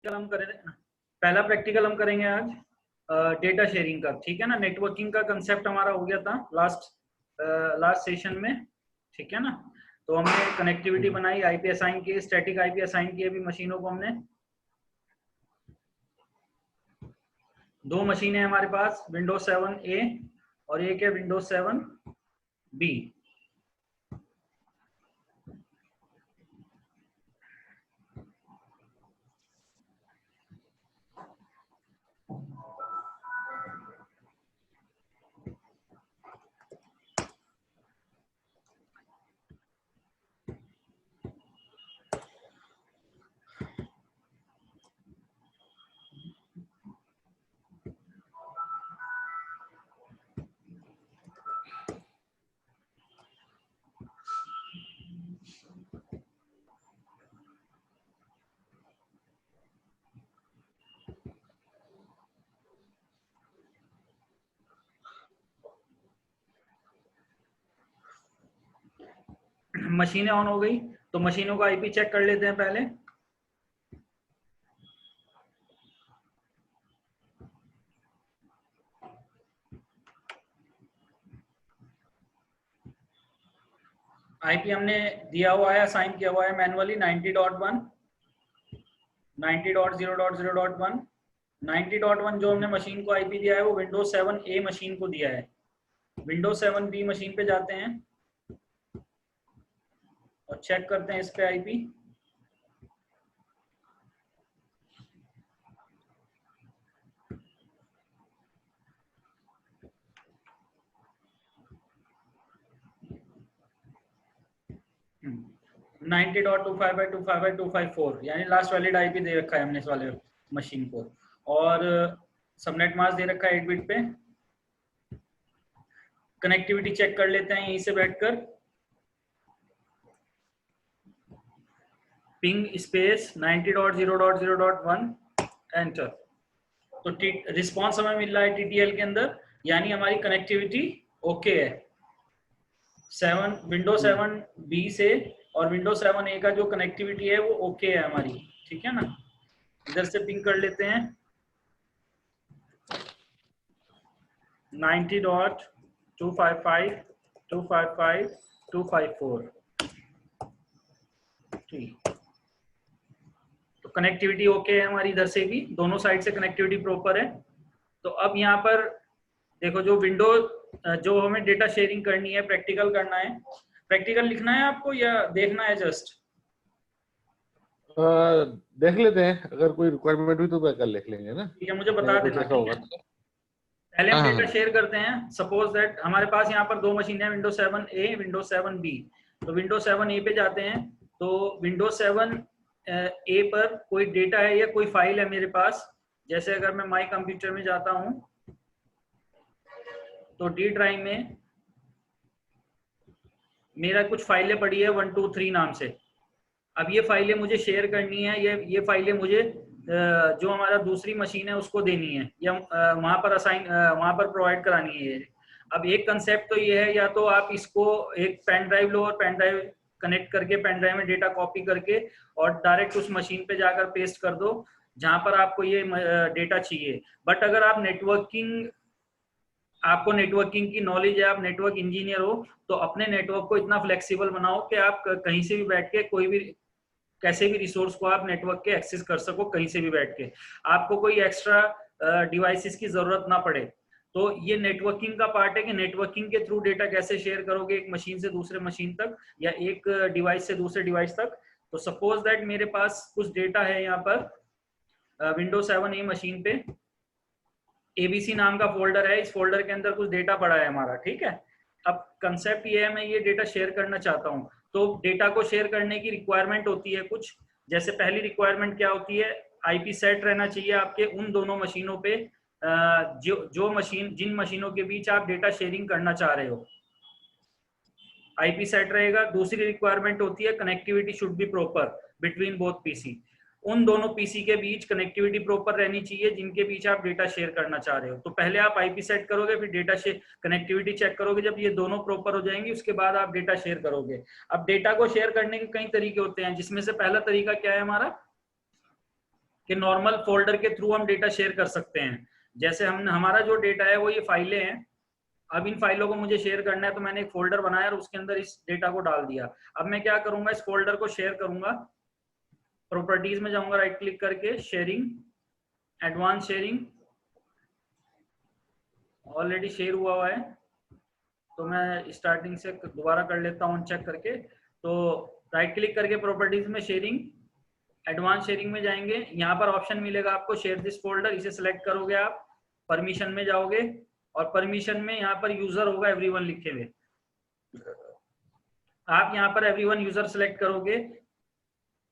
हम करें, पहला प्रैक्टिकल हम करेंगे आज डेटा शेयरिंग का, ठीक है ना। नेटवर्किंग का कंसेप्ट हमारा हो गया था लास्ट सेशन में, ठीक है ना। तो हमने कनेक्टिविटी बनाई, आईपी असाइन किए, स्टैटिक आईपी असाइन किए भी मशीनों को हमने। दो मशीनें हैं हमारे पास, विंडोज 7A और एक है विंडोज 7B। मशीनें ऑन हो गई, तो मशीनों का आईपी चेक कर लेते हैं पहले। आईपी हमने दिया हुआ है, असाइन किया हुआ है मैनुअली 90.1, 90.0.0.1। 90.1 जो हमने मशीन को आईपी दिया है वो विंडोज 7A मशीन को दिया है। विंडोज 7B मशीन पे जाते हैं और चेक करते हैं इस पे आईपी। hmm. 90.25/255/254 यानी लास्ट वैलिड आईपी दे रखा है हमने इस वाले मशीन को, और सबनेट मास्क दे रखा है 8 बिट पे। कनेक्टिविटी चेक कर लेते हैं यहीं से बैठकर। Ping space 90.0.0.1 enter. तो रिस्पॉन्स हमें मिल रहा है टीटीएल के अंदर, यानी हमारी कनेक्टिविटी ओके है। विंडोज 7B से और विंडोज 7A का जो कनेक्टिविटी है वो ओके है हमारी, ठीक है ना। इधर से पिंग कर लेते हैं 90.255.255.254। ठीक, तो कनेक्टिविटी ओके है हमारी, इधर से भी दोनों साइड से कनेक्टिविटी प्रॉपर है। तो अब यहाँ पर देखो, जो विंडोज जो हमें डेटा शेयरिंग करनी है, प्रैक्टिकल करना है। प्रैक्टिकल लिखना है आपको या देखना है जस्ट? देख लेते हैं, अगर कोई रिक्वायरमेंट हुई तो कल लिख लेंगे ना। ठीक है, मुझे बता देना, ठीक है। पहले हम डेटा शेयर करते हैं। सपोज दैट हमारे पास यहाँ पर दो मशीन है, विंडोज 7A, विंडोज 7B। तो विंडोज 7A पे जाते हैं, तो विंडोज 7A पर कोई डेटा है या कोई फाइल है मेरे पास। जैसे अगर मैं माई कंप्यूटर में जाता हूँ तो डी ड्राइव में मेरा कुछ फाइलें पड़ी है 1 2 3 नाम से। अब ये फाइलें मुझे शेयर करनी है, ये फाइलें मुझे जो हमारा दूसरी मशीन है उसको देनी है, या वहां पर वहां पर प्रोवाइड करानी है। अब एक कंसेप्ट तो ये है, या तो आप इसको एक पेन ड्राइव लो और पेन ड्राइव कनेक्ट करके पेन ड्राइव में डेटा कॉपी करके और डायरेक्ट उस मशीन पे जाकर पेस्ट कर दो जहां पर आपको ये डेटा चाहिए। बट अगर आपको नेटवर्किंग की नॉलेज है, आप नेटवर्क इंजीनियर हो, तो अपने नेटवर्क को इतना फ्लेक्सिबल बनाओ कि आप कहीं से भी बैठ के कोई भी कैसे भी रिसोर्स को आप नेटवर्क के एक्सेस कर सको, कहीं से भी बैठ के। आपको कोई एक्स्ट्रा डिवाइसेस की जरूरत ना पड़े। तो ये नेटवर्किंग का पार्ट है कि नेटवर्किंग के थ्रू डेटा कैसे शेयर करोगे एक मशीन से दूसरे मशीन तक, या एक डिवाइस से दूसरे डिवाइस तक। तो सपोज दैट मेरे पास कुछ डेटा है यहाँ पर विंडोज 7A मशीन पे, ABC नाम का फोल्डर है, इस फोल्डर के अंदर कुछ डेटा पड़ा है हमारा, ठीक है। अब कंसेप्ट ये है, मैं ये डेटा शेयर करना चाहता हूँ। तो डेटा को शेयर करने की रिक्वायरमेंट होती है कुछ। जैसे पहली रिक्वायरमेंट क्या होती है, आईपी सेट रहना चाहिए आपके उन दोनों मशीनों पे जिन मशीनों के बीच आप डेटा शेयरिंग करना चाह रहे हो, आईपी सेट रहेगा। दूसरी रिक्वायरमेंट होती है connectivity should be proper between both PC. उन दोनों पीसी के बीच कनेक्टिविटी प्रॉपर रहनी चाहिए जिनके बीच आप डेटा शेयर करना चाह रहे हो। तो पहले आप आईपी सेट करोगे, फिर डेटा शेयर कनेक्टिविटी चेक करोगे। जब ये दोनों प्रॉपर हो जाएंगी उसके बाद आप डेटा शेयर करोगे। अब डेटा को शेयर करने के कई तरीके होते हैं, जिसमें से पहला तरीका क्या है हमारा, कि नॉर्मल फोल्डर के थ्रू हम डेटा शेयर कर सकते हैं। जैसे हमारा जो डेटा है वो ये फाइलें हैं, अब इन फाइलों को मुझे शेयर करना है तो मैंने एक फोल्डर बनाया और उसके अंदर इस डेटा को डाल दिया। अब मैं क्या करूंगा, इस फोल्डर को शेयर करूंगा, प्रॉपर्टीज में जाऊंगा, राइट क्लिक करके sharing, advance sharing, already share हुआ है तो मैं स्टार्टिंग से दोबारा कर लेता हूँ चेक करके। तो राइट क्लिक करके प्रॉपर्टीज में शेयरिंग, एडवांस शेयरिंग में जाएंगे, यहाँ पर ऑप्शन मिलेगा आपको शेयर दिस फोल्डर, इसे सिलेक्ट करोगे आप, परमिशन में जाओगे और परमिशन में यहाँ पर यूजर होगा एवरीवन लिखे हुए, आप यहाँ पर एवरीवन यूजर सिलेक्ट करोगे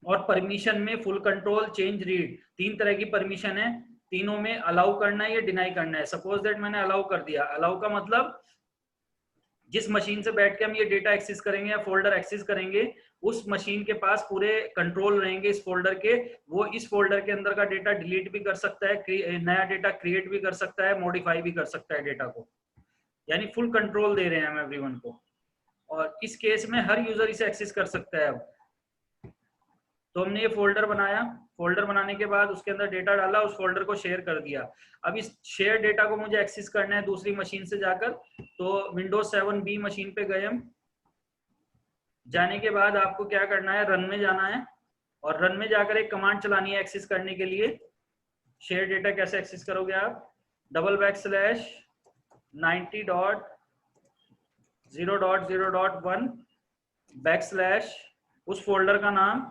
और परमिशन में फुल कंट्रोल, चेंज, रीड, 3 तरह की परमिशन है, तीनों में अलाउ करना है या डिनाई करना है। सपोज दैट मैंने अलाउ कर दिया, अलाउ का मतलब जिस मशीन से बैठ के हम ये डेटा एक्सेस करेंगे या फोल्डर एक्सेस करेंगे उस मशीन के पास पूरे कंट्रोल रहेंगे इस फोल्डर के, वो इस फोल्डर के अंदर का डेटा डिलीट भी कर सकता है, नया डेटा क्रिएट भी कर सकता है, मॉडिफाई भी कर सकता है डेटा को, यानी फुल कंट्रोल दे रहे हैं हम एवरीवन को। और इस केस में हर यूजर इसे एक्सेस कर सकता है। अब तो हमने ये फोल्डर बनाया, फोल्डर बनाने के बाद उसके अंदर डेटा डाला, उस फोल्डर को शेयर कर दिया। अब इस शेयर डेटा को मुझे एक्सेस करना है दूसरी मशीन से जाकर, तो विंडोज 7 बी मशीन पे गए हम, जाने के बाद आपको क्या करना है, रन में जाना है और रन में जाकर एक कमांड चलानी है एक्सेस करने के लिए। शेयर डेटा कैसे एक्सेस करोगे आप, $90.0.0.1 उस फोल्डर का नाम,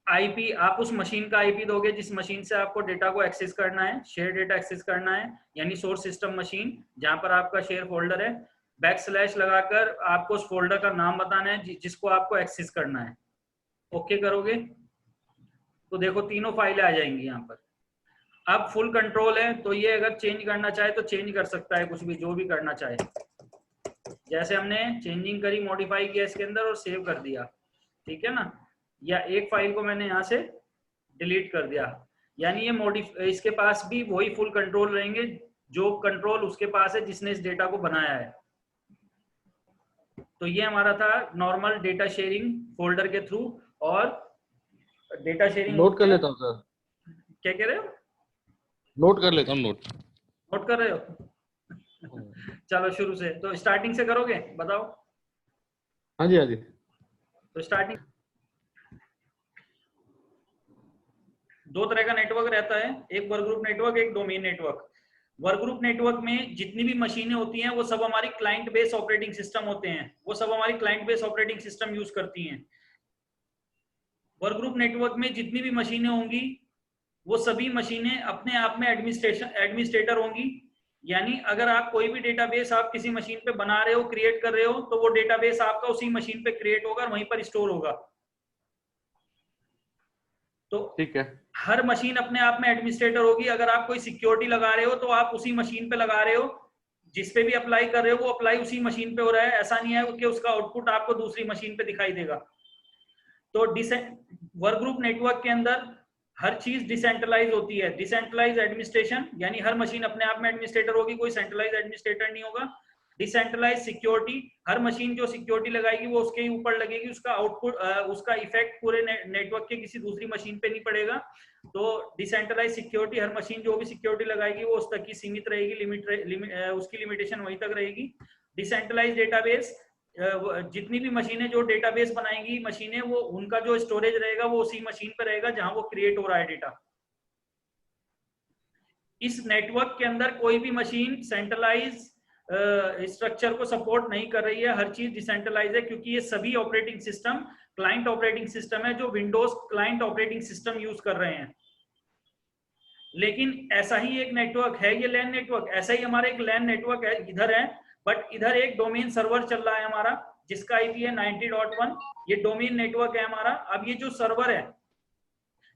आईपी, आप उस मशीन का आईपी दोगे जिस मशीन से आपको डेटा को एक्सेस करना है, शेयर डेटा एक्सेस करना है, यानी सोर्स सिस्टम मशीन जहां पर आपका शेयर फोल्डर है। बैकस्लैश लगाकर आपको उस फोल्डर का नाम बताना है जिसको आपको एक्सेस करना है। ओके करोगे तो देखो तीनों फाइलें आ जाएंगी यहाँ पर। अब फुल कंट्रोल है तो ये अगर चेंज करना चाहे तो चेंज कर सकता है, कुछ भी जो भी करना चाहे, जैसे हमने चेंजिंग करी, मॉडिफाई किया इसके अंदर और सेव कर दिया, ठीक है ना। या एक फाइल को मैंने यहाँ से डिलीट कर दिया, यानी ये इसके पास भी वही फुल कंट्रोल रहेंगे जो कंट्रोल उसके पास है जिसने इस डेटा को बनाया है। तो ये हमारा था नॉर्मल डेटा शेयरिंग फोल्डर के थ्रू। और डेटा शेयरिंग नोट कर लेता हूँ सर। क्या कह रहे हो? नोट कर लेता हूँ। नोट कर रहे हो? चलो शुरू से, तो स्टार्टिंग से करोगे, बताओ। हाँ जी हाँ जी। तो स्टार्टिंग, 2 तरह का नेटवर्क रहता है, एक वर्क ग्रुप नेटवर्क, एक domain network. Work group network में जितनी भी मशीनें होती हैं वो सब हमारी क्लाइंट बेस ऑपरेटिंग सिस्टम होते हैं, वो सब हमारी client base operating system use करती हैं। वर्क ग्रुप नेटवर्क में जितनी भी मशीनें होंगी वो सभी मशीनें अपने आप में एडमिनिस्ट्रेटर होंगी, यानी अगर आप कोई भी डेटाबेस आप किसी मशीन पे बना रहे हो, क्रिएट कर रहे हो, तो वो डेटाबेस आपका उसी मशीन पे क्रिएट होगा और वहीं पर स्टोर होगा। तो ठीक है, हर मशीन अपने आप में एडमिनिस्ट्रेटर होगी। अगर आप कोई सिक्योरिटी लगा रहे हो तो आप उसी मशीन पे लगा रहे हो, जिस पे भी अप्लाई कर रहे हो वो अप्लाई उसी मशीन पे हो रहा है, ऐसा नहीं है कि उसका आउटपुट आपको दूसरी मशीन पे दिखाई देगा। तो वर्क ग्रुप नेटवर्क के अंदर हर चीज डिसेंट्रलाइज होती है, डिसेंट्रलाइज एडमिनिस्ट्रेशन, यानी हर मशीन अपने आप में एडमिनिस्ट्रेटर होगी, कोई सेंट्रलाइज एडमिनिस्ट्रेटर नहीं होगा। डिसेंट्रलाइज सिक्योरिटी, हर मशीन जो सिक्योरिटी लगाएगी वो उसके ही ऊपर लगेगी, उसका आउटपुट उसका इफेक्ट पूरे नेटवर्क के किसी दूसरी मशीन पे नहीं पड़ेगा। तो डिसेंट्रलाइज सिक्योरिटी, हर मशीन जो भी सिक्योरिटी लगाएगी वो उस तक की सीमित रहेगी, उसकी लिमिटेशन वहीं तक रहेगी। डिसेंट्रलाइज डेटाबेस, जितनी भी मशीनें जो डेटाबेस बनाएंगी मशीनें, वो उनका जो स्टोरेज रहेगा वो उसी मशीन पर रहेगा जहां वो क्रिएट हो रहा है डेटा। इस नेटवर्क के अंदर कोई भी मशीन सेंट्रलाइज स्ट्रक्चर को सपोर्ट नहीं कर रही है, हर चीज डिसेंट्रलाइज है, क्योंकि ये सभी operating system client operating system है जो Windows client operating system use कर रहे हैं। लेकिन ऐसा ही एक नेटवर्क है ये लैन नेटवर्क, ऐसा ही हमारा एक लैन नेटवर्क है इधर है, बट इधर एक डोमेन सर्वर चल रहा है हमारा जिसका आईपी है 90.1, ये डोमेन नेटवर्क है हमारा। अब ये जो सर्वर है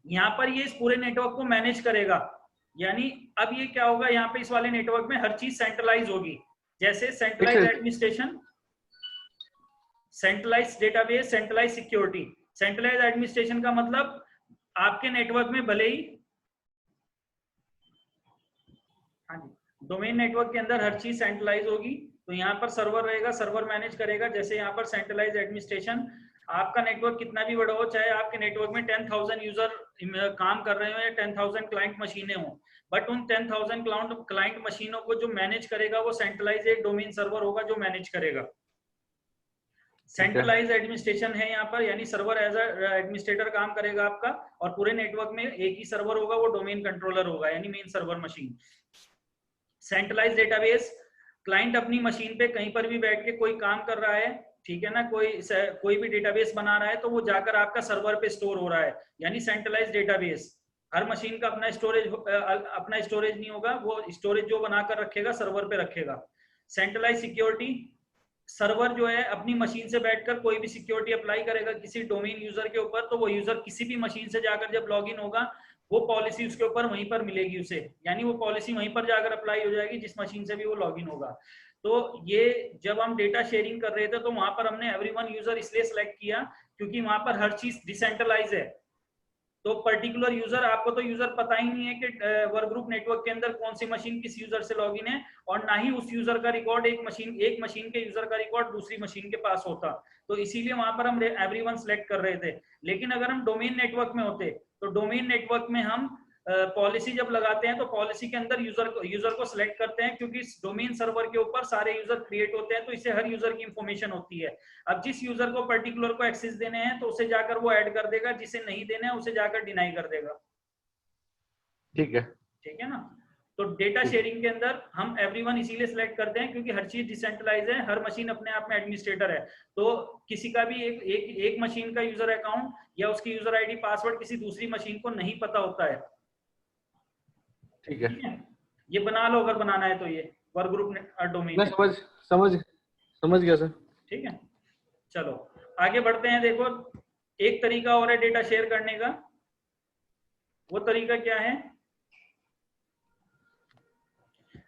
यहाँ पर ये इस पूरे नेटवर्क को मैनेज करेगा, यानी अब ये क्या होगा, यहाँ पे इस वाले नेटवर्क में हर चीज सेंट्रलाइज होगी, जैसे centralize administration, centralize database, centralize security. Centralize administration का मतलब आपके नेटवर्क में भले ही, हाँ जी, डोमेन नेटवर्क के अंदर हर चीज सेंट्रलाइज होगी, तो यहाँ पर सर्वर रहेगा, सर्वर मैनेज करेगा। जैसे यहाँ पर सेंट्रलाइज एडमिनिस्ट्रेशन, आपका नेटवर्क कितना भी बड़ा हो, चाहे आपके नेटवर्क में 10,000 यूजर काम कर रहे हो या 10,000 क्लाइंट मशीनें हो, बट उन 10,000 क्लाइंट मशीनों को जो मैनेज करेगा वो सेंट्रलाइज एक डोमेन सर्वर होगा जो मैनेज करेगा। सेंट्रलाइज एडमिनिस्ट्रेशन है यहाँ पर, यानी सर्वर एज एडमिनिस्ट्रेटर काम करेगा आपका, और पूरे नेटवर्क में एक ही सर्वर होगा, वो डोमेन कंट्रोलर होगा, यानी main server machine. Centralize database, client अपनी मशीन पे कहीं पर भी बैठ के कोई काम कर रहा है, ठीक है ना, कोई भी डेटाबेस बना रहा है तो वो जाकर आपका सर्वर पे स्टोर हो रहा है, यानी सेंट्रलाइज डेटाबेस। हर मशीन का अपना स्टोरेज नहीं होगा, वो स्टोरेज जो बनाकर रखेगा सर्वर पे रखेगा। सेंट्रलाइज सिक्योरिटी, सर्वर जो है अपनी मशीन से बैठकर कोई भी सिक्योरिटी अप्लाई करेगा किसी डोमेन यूजर के ऊपर, तो वो यूजर किसी भी मशीन से जाकर जब लॉगिन होगा वो पॉलिसी उसके ऊपर वहीं पर मिलेगी उसे, यानी वो पॉलिसी वहीं पर जाकर अप्लाई हो जाएगी जिस मशीन से भी वो लॉगिन होगा। तो ये जब हम डेटा शेयरिंग कर रहे थे तो वहां पर हमने एवरीवन यूजर इसलिए सेलेक्ट किया क्योंकि वहां पर हर चीज डिसेंट्रलाइज है। तो पर्टिकुलर यूजर, आपको तो यूजर पता ही नहीं है कि वर्क ग्रुप नेटवर्क के अंदर कौन सी मशीन किस यूजर से लॉगिन है, और ना ही उस यूजर का रिकॉर्ड एक मशीन के यूजर का रिकॉर्ड दूसरी मशीन के पास होता। तो इसीलिए वहां पर हम एवरीवन सेलेक्ट कर रहे थे। लेकिन अगर हम डोमेन नेटवर्क में होते तो डोमेन नेटवर्क में हम पॉलिसी जब लगाते हैं तो पॉलिसी के अंदर यूजर को सिलेक्ट करते हैं, क्योंकि डोमेन सर्वर के ऊपर सारे यूजर क्रिएट होते हैं तो इससे हर यूजर की इंफॉर्मेशन होती है। अब जिस यूजर को पर्टिकुलर को एक्सेस देने हैं तो उसे जाकर वो ऐड कर देगा, जिसे नहीं देना है उसे जाकर डिनाई कर देगा। ठीक है, ठीक है ना। तो डेटा शेयरिंग के अंदर हम एवरीवन इसीलिए सिलेक्ट करते हैं क्योंकि हर चीज डिसेंट्रलाइज है, हर मशीन अपने आप में एडमिनिस्ट्रेटर है। तो किसी का भी एक मशीन का यूजर अकाउंट या उसकी यूजर आईडी पासवर्ड किसी दूसरी मशीन को नहीं पता होता है। ठीक है, ये बना लो अगर बनाना है तो, ये वर्क ग्रुप डोमेन। मैं समझ गया सर। ठीक है, चलो आगे बढ़ते हैं। देखो एक तरीका और है डेटा शेयर करने का, वो तरीका क्या है,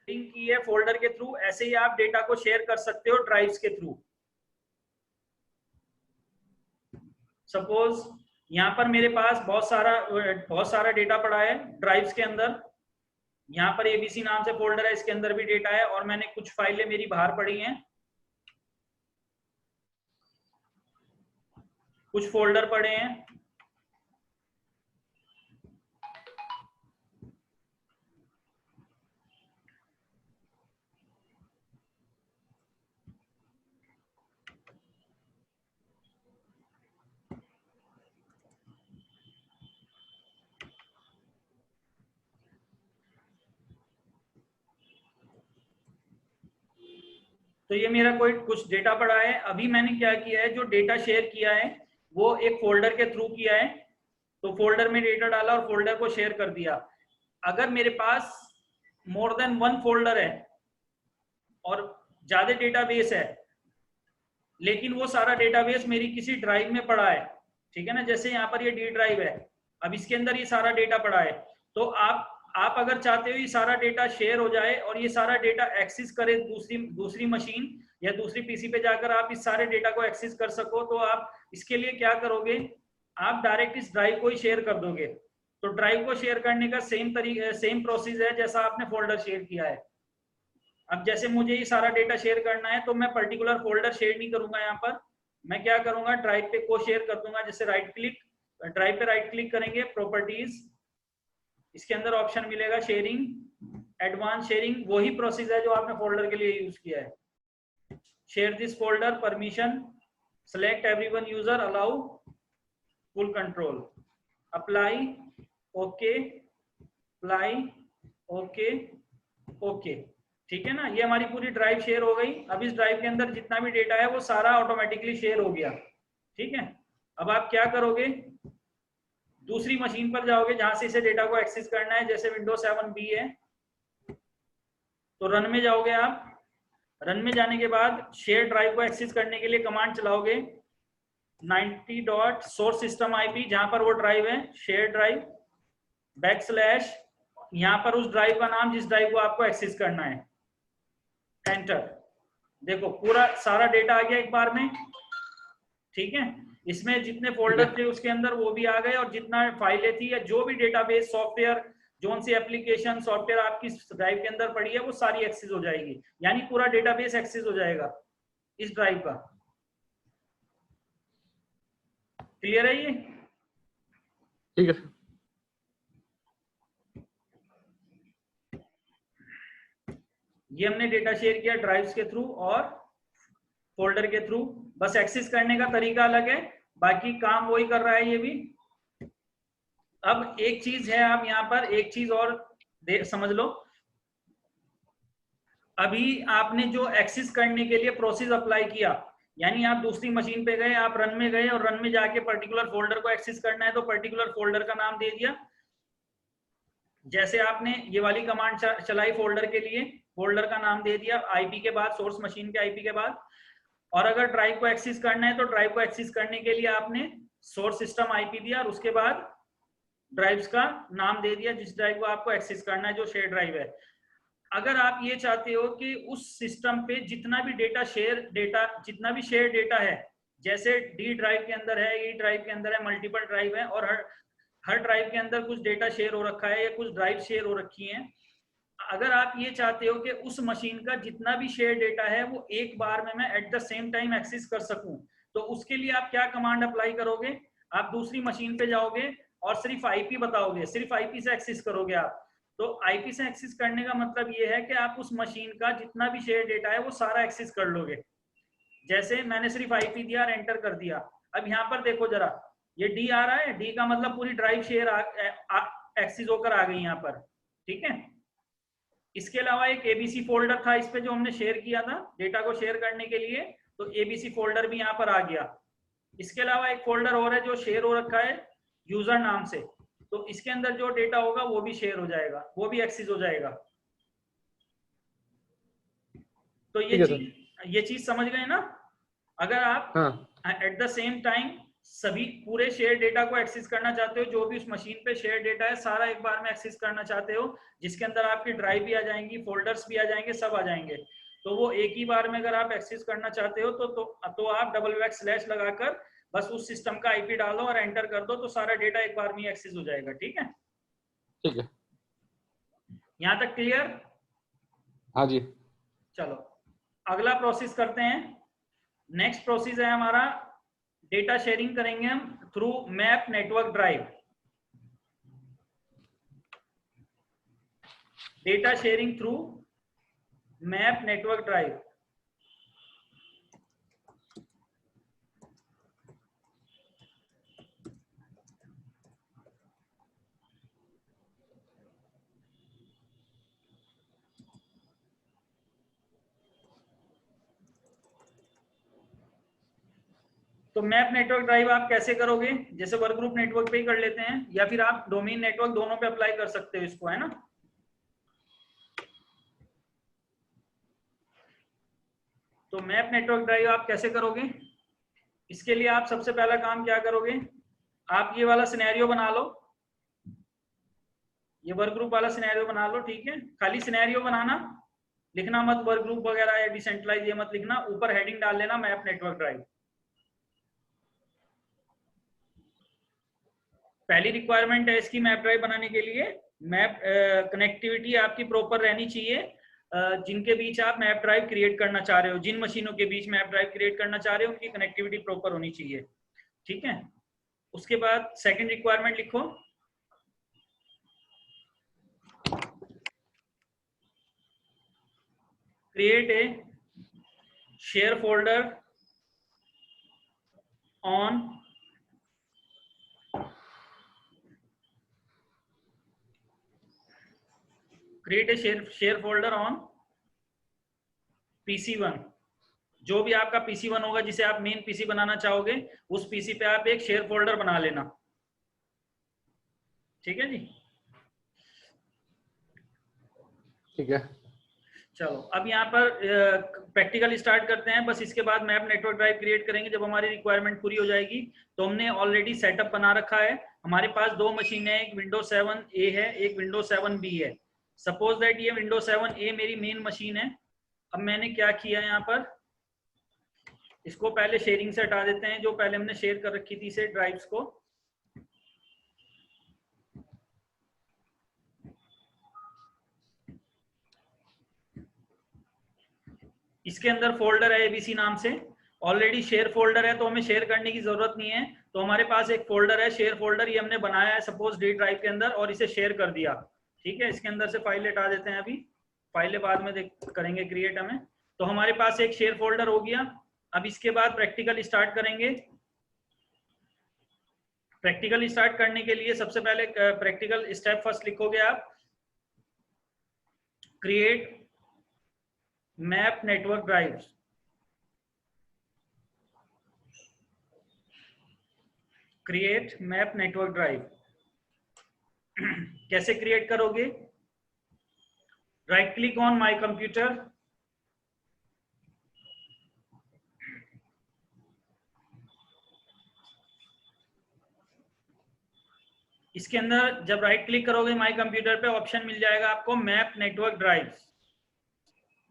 लिंक की है फोल्डर के थ्रू, ऐसे ही आप डेटा को शेयर कर सकते हो ड्राइव्स के थ्रू। सपोज यहाँ पर मेरे पास बहुत सारा डेटा पड़ा है ड्राइव्स के अंदर। यहाँ पर एबीसी नाम से फोल्डर है, इसके अंदर भी डेटा है, और मैंने कुछ फाइलें मेरी बाहर पड़ी हैं, कुछ फोल्डर पड़े हैं। तो ये मेरा कुछ डेटा पड़ा है। अभी मैंने क्या किया है, जो डेटा शेयर किया है वो एक फोल्डर के थ्रू किया है, तो फोल्डर में डेटा डाला और फोल्डर को शेयर कर दिया। अगर मेरे पास मोर देन वन फोल्डर है और ज्यादा डेटाबेस है, लेकिन वो सारा डेटाबेस मेरी किसी ड्राइव में पड़ा है, ठीक है ना, जैसे यहाँ पर ये डी ड्राइव है, अब इसके अंदर ये सारा डेटा पड़ा है, तो आप अगर चाहते हो ये सारा डेटा शेयर हो जाए और ये सारा डेटा एक्सेस करे दूसरी मशीन या दूसरी पीसी पे जाकर आप इस सारे डेटा को एक्सेस कर सको, तो आप इसके लिए क्या करोगे, आप डायरेक्ट इस ड्राइव को ही शेयर कर दोगे। तो ड्राइव को शेयर करने का सेम प्रोसेस है जैसा आपने फोल्डर शेयर किया है। अब जैसे मुझे ये सारा डेटा शेयर करना है तो मैं पर्टिकुलर फोल्डर शेयर नहीं करूंगा, यहाँ पर मैं क्या करूंगा, ड्राइव पे को शेयर कर दूंगा। जैसे ड्राइव पे राइट क्लिक करेंगे, प्रॉपर्टीज, इसके अंदर ऑप्शन मिलेगा शेयरिंग, एडवांस शेयरिंग, वही प्रोसेस है जो आपने फोल्डर के लिए यूज किया है। Share this folder, permission, select everyone user, allow, full control, apply, okay, apply, okay, okay. ठीक है ना, ये हमारी पूरी ड्राइव शेयर हो गई। अब इस ड्राइव के अंदर जितना भी डेटा है वो सारा ऑटोमेटिकली शेयर हो गया। ठीक है, अब आप क्या करोगे, दूसरी मशीन पर जाओगे जहां से इसे डेटा को एक्सेस करना है, जैसे विंडोज 7B है तो रन में जाओगे आप। रन में जाने के बाद शेयर ड्राइव को एक्सेस करने के लिए कमांड चलाओगे 90.source_system_IP, जहां पर वो ड्राइव है, शेयर ड्राइव, / यहाँ पर उस ड्राइव का नाम जिस ड्राइव को आपको एक्सेस करना है, एंटर। देखो पूरा सारा डेटा आ गया एक बार में। ठीक है, इसमें जितने फोल्डर थे उसके अंदर वो भी आ गए, और जितना फाइलें थी या जो भी डेटाबेस सॉफ्टवेयर, जो सी एप्लीकेशन सॉफ्टवेयर आपकी ड्राइव के अंदर पड़ी है वो सारी एक्सेस हो जाएगी, यानी पूरा डेटाबेस एक्सेस हो जाएगा इस ड्राइव का। क्लियर है ये? ठीक है। ये हमने डेटा शेयर किया ड्राइव्स के थ्रू और फोल्डर के थ्रू, बस एक्सेस करने का तरीका अलग है, बाकी काम वही कर रहा है ये भी। अब एक चीज है, आप यहाँ पर एक चीज और समझ लो, अभी आपने जो एक्सेस करने के लिए प्रोसेस अप्लाई किया, यानी आप दूसरी मशीन पे गए, आप रन में गए और रन में जाके पर्टिकुलर फोल्डर को एक्सेस करना है तो पर्टिकुलर फोल्डर का नाम दे दिया। जैसे आपने ये वाली कमांड चलाई फोल्डर के लिए, फोल्डर का नाम दे दिया आईपी के बाद, सोर्स मशीन के आईपी के बाद। और अगर ड्राइव को एक्सेस करना है तो ड्राइव को एक्सेस करने के लिए आपने सोर्स सिस्टम आईपी दिया और उसके बाद ड्राइव्स का नाम दे दिया जिस ड्राइव को आपको एक्सेस करना है, जो शेयर ड्राइव है। अगर आप ये चाहते हो कि उस सिस्टम पे जितना भी जितना भी शेयर डेटा है, जैसे डी ड्राइव के अंदर है, ई ड्राइव के अंदर है, मल्टीपल ड्राइव है और हर ड्राइव के अंदर कुछ डेटा शेयर हो रखा है या कुछ ड्राइव शेयर हो रखी है, अगर आप ये चाहते हो कि उस मशीन का जितना भी शेयर डेटा है वो एक बार में मैं at the same time access कर सकूं, तो उसके लिए आप क्या कमांड अप्लाई करोगे? आप दूसरी मशीन पे जाओगे और सिर्फ आईपी बताओगे, सिर्फ आईपी से एक्सेस करोगे आप। तो आईपी से एक्सेस करने का मतलब ये है कि आप उस मशीन का जितना भी शेयर डेटा है वो सारा एक्सेस कर लोगे। जैसे मैंने सिर्फ आईपी दिया और एंटर कर दिया। अब यहाँ पर देखो जरा, ये डी आ रहा है, डी का मतलब पूरी ड्राइव शेयर एक्सेस होकर आ गई यहाँ पर, ठीक है। इसके अलावा एक एबीसी फोल्डर था इस पे जो हमने शेयर किया था डेटा को शेयर करने के लिए, तो एबीसी फोल्डर भी यहाँ पर आ गया। इसके अलावा एक फोल्डर और है जो शेयर हो रखा है यूजर नाम से, तो इसके अंदर जो डेटा होगा वो भी शेयर हो जाएगा, वो भी एक्सेस हो जाएगा। तो ये चीज समझ गए ना? अगर आप एट द सेम टाइम सभी पूरे शेयर डेटा को एक्सेस करना चाहते हो, जो भी उस मशीन पे शेयर डेटा है सारा एक बार में एक्सेस करना चाहते हो, जिसके अंदर आपकी ड्राइव भी आ जाएंगी, फोल्डर्स भी आ जाएंगे, सब आ जाएंगे, तो वो एक ही बार में अगर आप एक्सेस करना चाहते हो तो आप // लगाकर बस उस सिस्टम का आईपी डालो और एंटर कर दो, तो सारा डेटा एक बार में एक्सेस हो जाएगा। ठीक है, ठीक है, यहाँ तक क्लियर? हाँ जी। चलो अगला प्रोसेस करते हैं। नेक्स्ट प्रोसेस है हमारा, डेटा शेयरिंग करेंगे हम through map network drive. Data sharing through map network drive. तो मैप नेटवर्क ड्राइव आप कैसे करोगे? जैसे वर्क ग्रुप नेटवर्क पे ही कर लेते हैं, या फिर आप डोमेन नेटवर्क दोनों पे अप्लाई कर सकते हो इसको, है ना। तो मैप नेटवर्क ड्राइव आप कैसे करोगे? इसके लिए आप सबसे पहला काम क्या करोगे, आप ये वाला सिनेरियो बना लो, ये वर्क ग्रुप वाला सिनेरियो बना लो, ठीक है। खाली सिनेरियो बनाना, लिखना मत वर्क ग्रुप वगैरह या डिसेंट्रलाइज, ये मत लिखना, ऊपर हेडिंग डाल लेना मैप नेटवर्क ड्राइव। पहली रिक्वायरमेंट है इसकी मैप ड्राइव बनाने के लिए, मैप कनेक्टिविटी आपकी प्रॉपर रहनी चाहिए, जिनके बीच आप मैप ड्राइव क्रिएट करना चाह रहे हो, जिन मशीनों के बीच मैप ड्राइव क्रिएट करना चाह रहे हो उनकी कनेक्टिविटी प्रॉपर होनी चाहिए, ठीक है। उसके बाद सेकंड रिक्वायरमेंट लिखो, create a share folder on create a share folder on PC1। जो भी आपका PC1 होगा जिसे आप मेन पीसी बनाना चाहोगे, उस पीसी पे आप एक शेयर फोल्डर बना लेना, ठीक है जी। ठीक है, चलो अब यहाँ पर प्रैक्टिकल स्टार्ट करते हैं। बस इसके बाद मैप नेटवर्क ड्राइव क्रिएट करेंगे जब हमारी रिक्वायरमेंट पूरी हो जाएगी। तो हमने ऑलरेडी सेटअप बना रखा है, हमारे पास दो मशीन है, एक विंडोज 7A है, एक विंडोज 7B है। सपोज दैट ये विंडोज 7A मेरी मेन मशीन है। अब मैंने क्या किया, यहाँ पर इसको पहले शेयरिंग से हटा देते हैं, जो पहले हमने शेयर कर रखी थी इसे ड्राइव्स को। इसके अंदर फोल्डर है एबीसी नाम से, ऑलरेडी शेयर फोल्डर है तो हमें शेयर करने की जरूरत नहीं है। तो हमारे पास एक फोल्डर है शेयर फोल्डर, ये हमने बनाया है सपोज डी ड्राइव के अंदर और इसे शेयर कर दिया, ठीक है। इसके अंदर से फाइल हटा देते हैं अभी। फाइलें बाद में करेंगे क्रिएट हमें। तो हमारे पास एक शेयर फोल्डर हो गया। अब इसके बाद प्रैक्टिकल स्टार्ट करेंगे। प्रैक्टिकल स्टार्ट करने के लिए सबसे पहले प्रैक्टिकल स्टेप फर्स्ट लिखोगे आप, create map network drive. Create map network drive कैसे क्रिएट करोगे? Right click on my computer, इसके अंदर जब राइट क्लिक करोगे माय कंप्यूटर पे ऑप्शन मिल जाएगा आपको मैप नेटवर्क ड्राइव।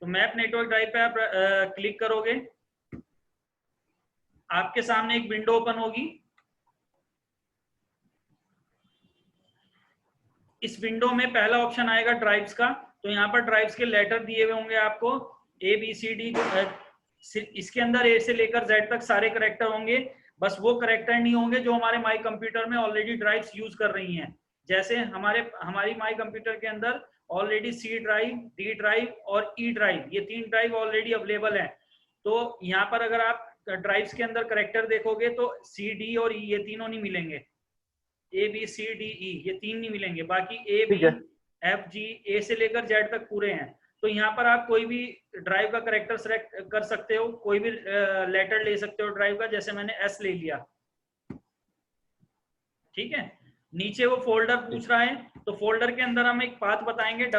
तो मैप नेटवर्क ड्राइव पे आप क्लिक करोगे, आपके सामने एक विंडो ओपन होगी। इस विंडो में पहला ऑप्शन आएगा ड्राइव्स का। तो यहाँ पर ड्राइव्स के लेटर दिए हुए होंगे आपको ABCD। इसके अंदर A से लेकर Z तक सारे करेक्टर होंगे, बस वो करेक्टर नहीं होंगे जो हमारे माई कंप्यूटर में ऑलरेडी ड्राइव्स यूज कर रही हैं। जैसे हमारी माई कंप्यूटर के अंदर already C drive, D drive और E ड्राइव, ये 3 ड्राइव ऑलरेडी अवेलेबल हैं। तो यहाँ पर अगर आप ड्राइव्स के अंदर करेक्टर देखोगे तो C, D और E ये तीनों नहीं मिलेंगे। ABCDE ये 3 नहीं मिलेंगे, बाकी ABFG A से लेकर Z तक पूरे हैं। तो यहाँ पर आप कोई भी ड्राइव का करेक्टर सेलेक्ट कर सकते हो, कोई भी लेटर ले सकते हो ड्राइव का। जैसे मैंने S ले लिया, ठीक है। नीचे वो फोल्डर पूछ रहा है, तो फोल्डर के अंदर हम एक पाथ बताएंगे //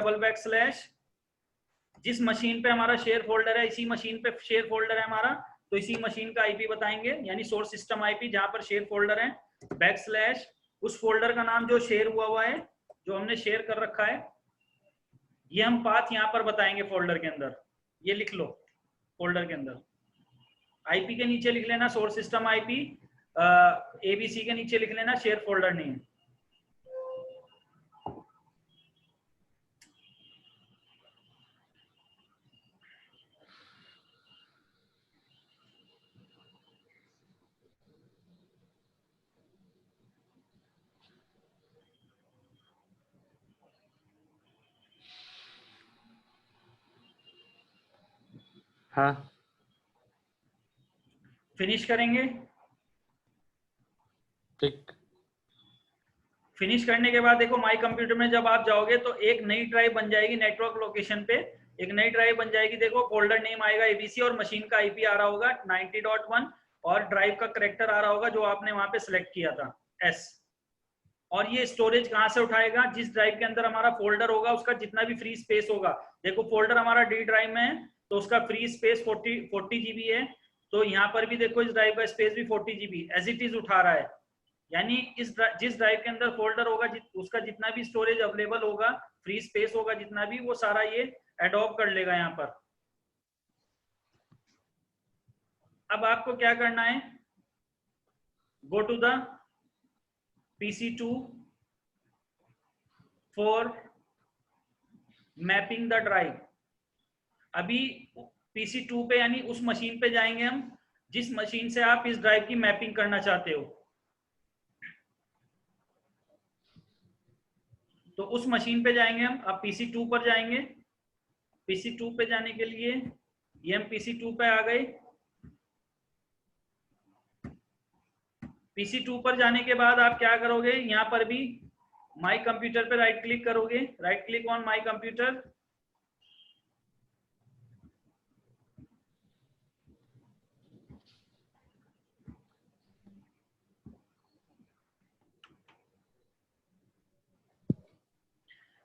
जिस मशीन पे हमारा शेयर फोल्डर है, इसी मशीन पे शेयर फोल्डर है हमारा, तो इसी मशीन का IP बताएंगे, यानी सोर्स सिस्टम IP जहां पर शेयर फोल्डर है। / उस फोल्डर का नाम जो शेयर हुआ है, जो हमने शेयर कर रखा है, ये हम पाथ यहाँ पर बताएंगे फोल्डर के अंदर। ये लिख लो फोल्डर के अंदर। IP के नीचे लिख लेना सोर्स सिस्टम IP, ABC के नीचे लिख लेना शेयर फोल्डर नेम। हाँ, फिनिश करेंगे। ठीक। फिनिश करने के बाद देखो माई कंप्यूटर में जब आप जाओगे तो एक नई ड्राइव बन जाएगी नेटवर्क लोकेशन पे, एक नई ड्राइव बन जाएगी। देखो फोल्डर नेम आएगा ABC और मशीन का IP आ रहा होगा 90.1 और ड्राइव का करेक्टर आ रहा होगा जो आपने वहां पे सिलेक्ट किया था S। और ये स्टोरेज कहाँ से उठाएगा? जिस ड्राइव के अंदर हमारा फोल्डर होगा उसका जितना भी फ्री स्पेस होगा। देखो फोल्डर हमारा D ड्राइव में है तो उसका फ्री स्पेस 40 GB है। तो यहाँ पर भी देखो इस ड्राइव का स्पेस भी 40 GB एज इट इज उठा रहा है। यानी जिस ड्राइव के अंदर फोल्डर होगा उसका जितना भी स्टोरेज अवेलेबल होगा, फ्री स्पेस होगा जितना भी, वो सारा ये एडॉप्ट कर लेगा यहाँ पर। अब आपको क्या करना है, go to the PC2 for mapping the drive. अभी PC2 पे यानी उस मशीन पे जाएंगे हम जिस मशीन से आप इस ड्राइव की मैपिंग करना चाहते हो। तो उस मशीन पे जाएंगे हम। अब PC2 पर जाएंगे। PC2 पे जाने के लिए ये हम PC2 पे आ गए। PC2 पर जाने के बाद आप क्या करोगे, यहाँ पर भी माई कंप्यूटर पे राइट क्लिक करोगे, right click on my computer.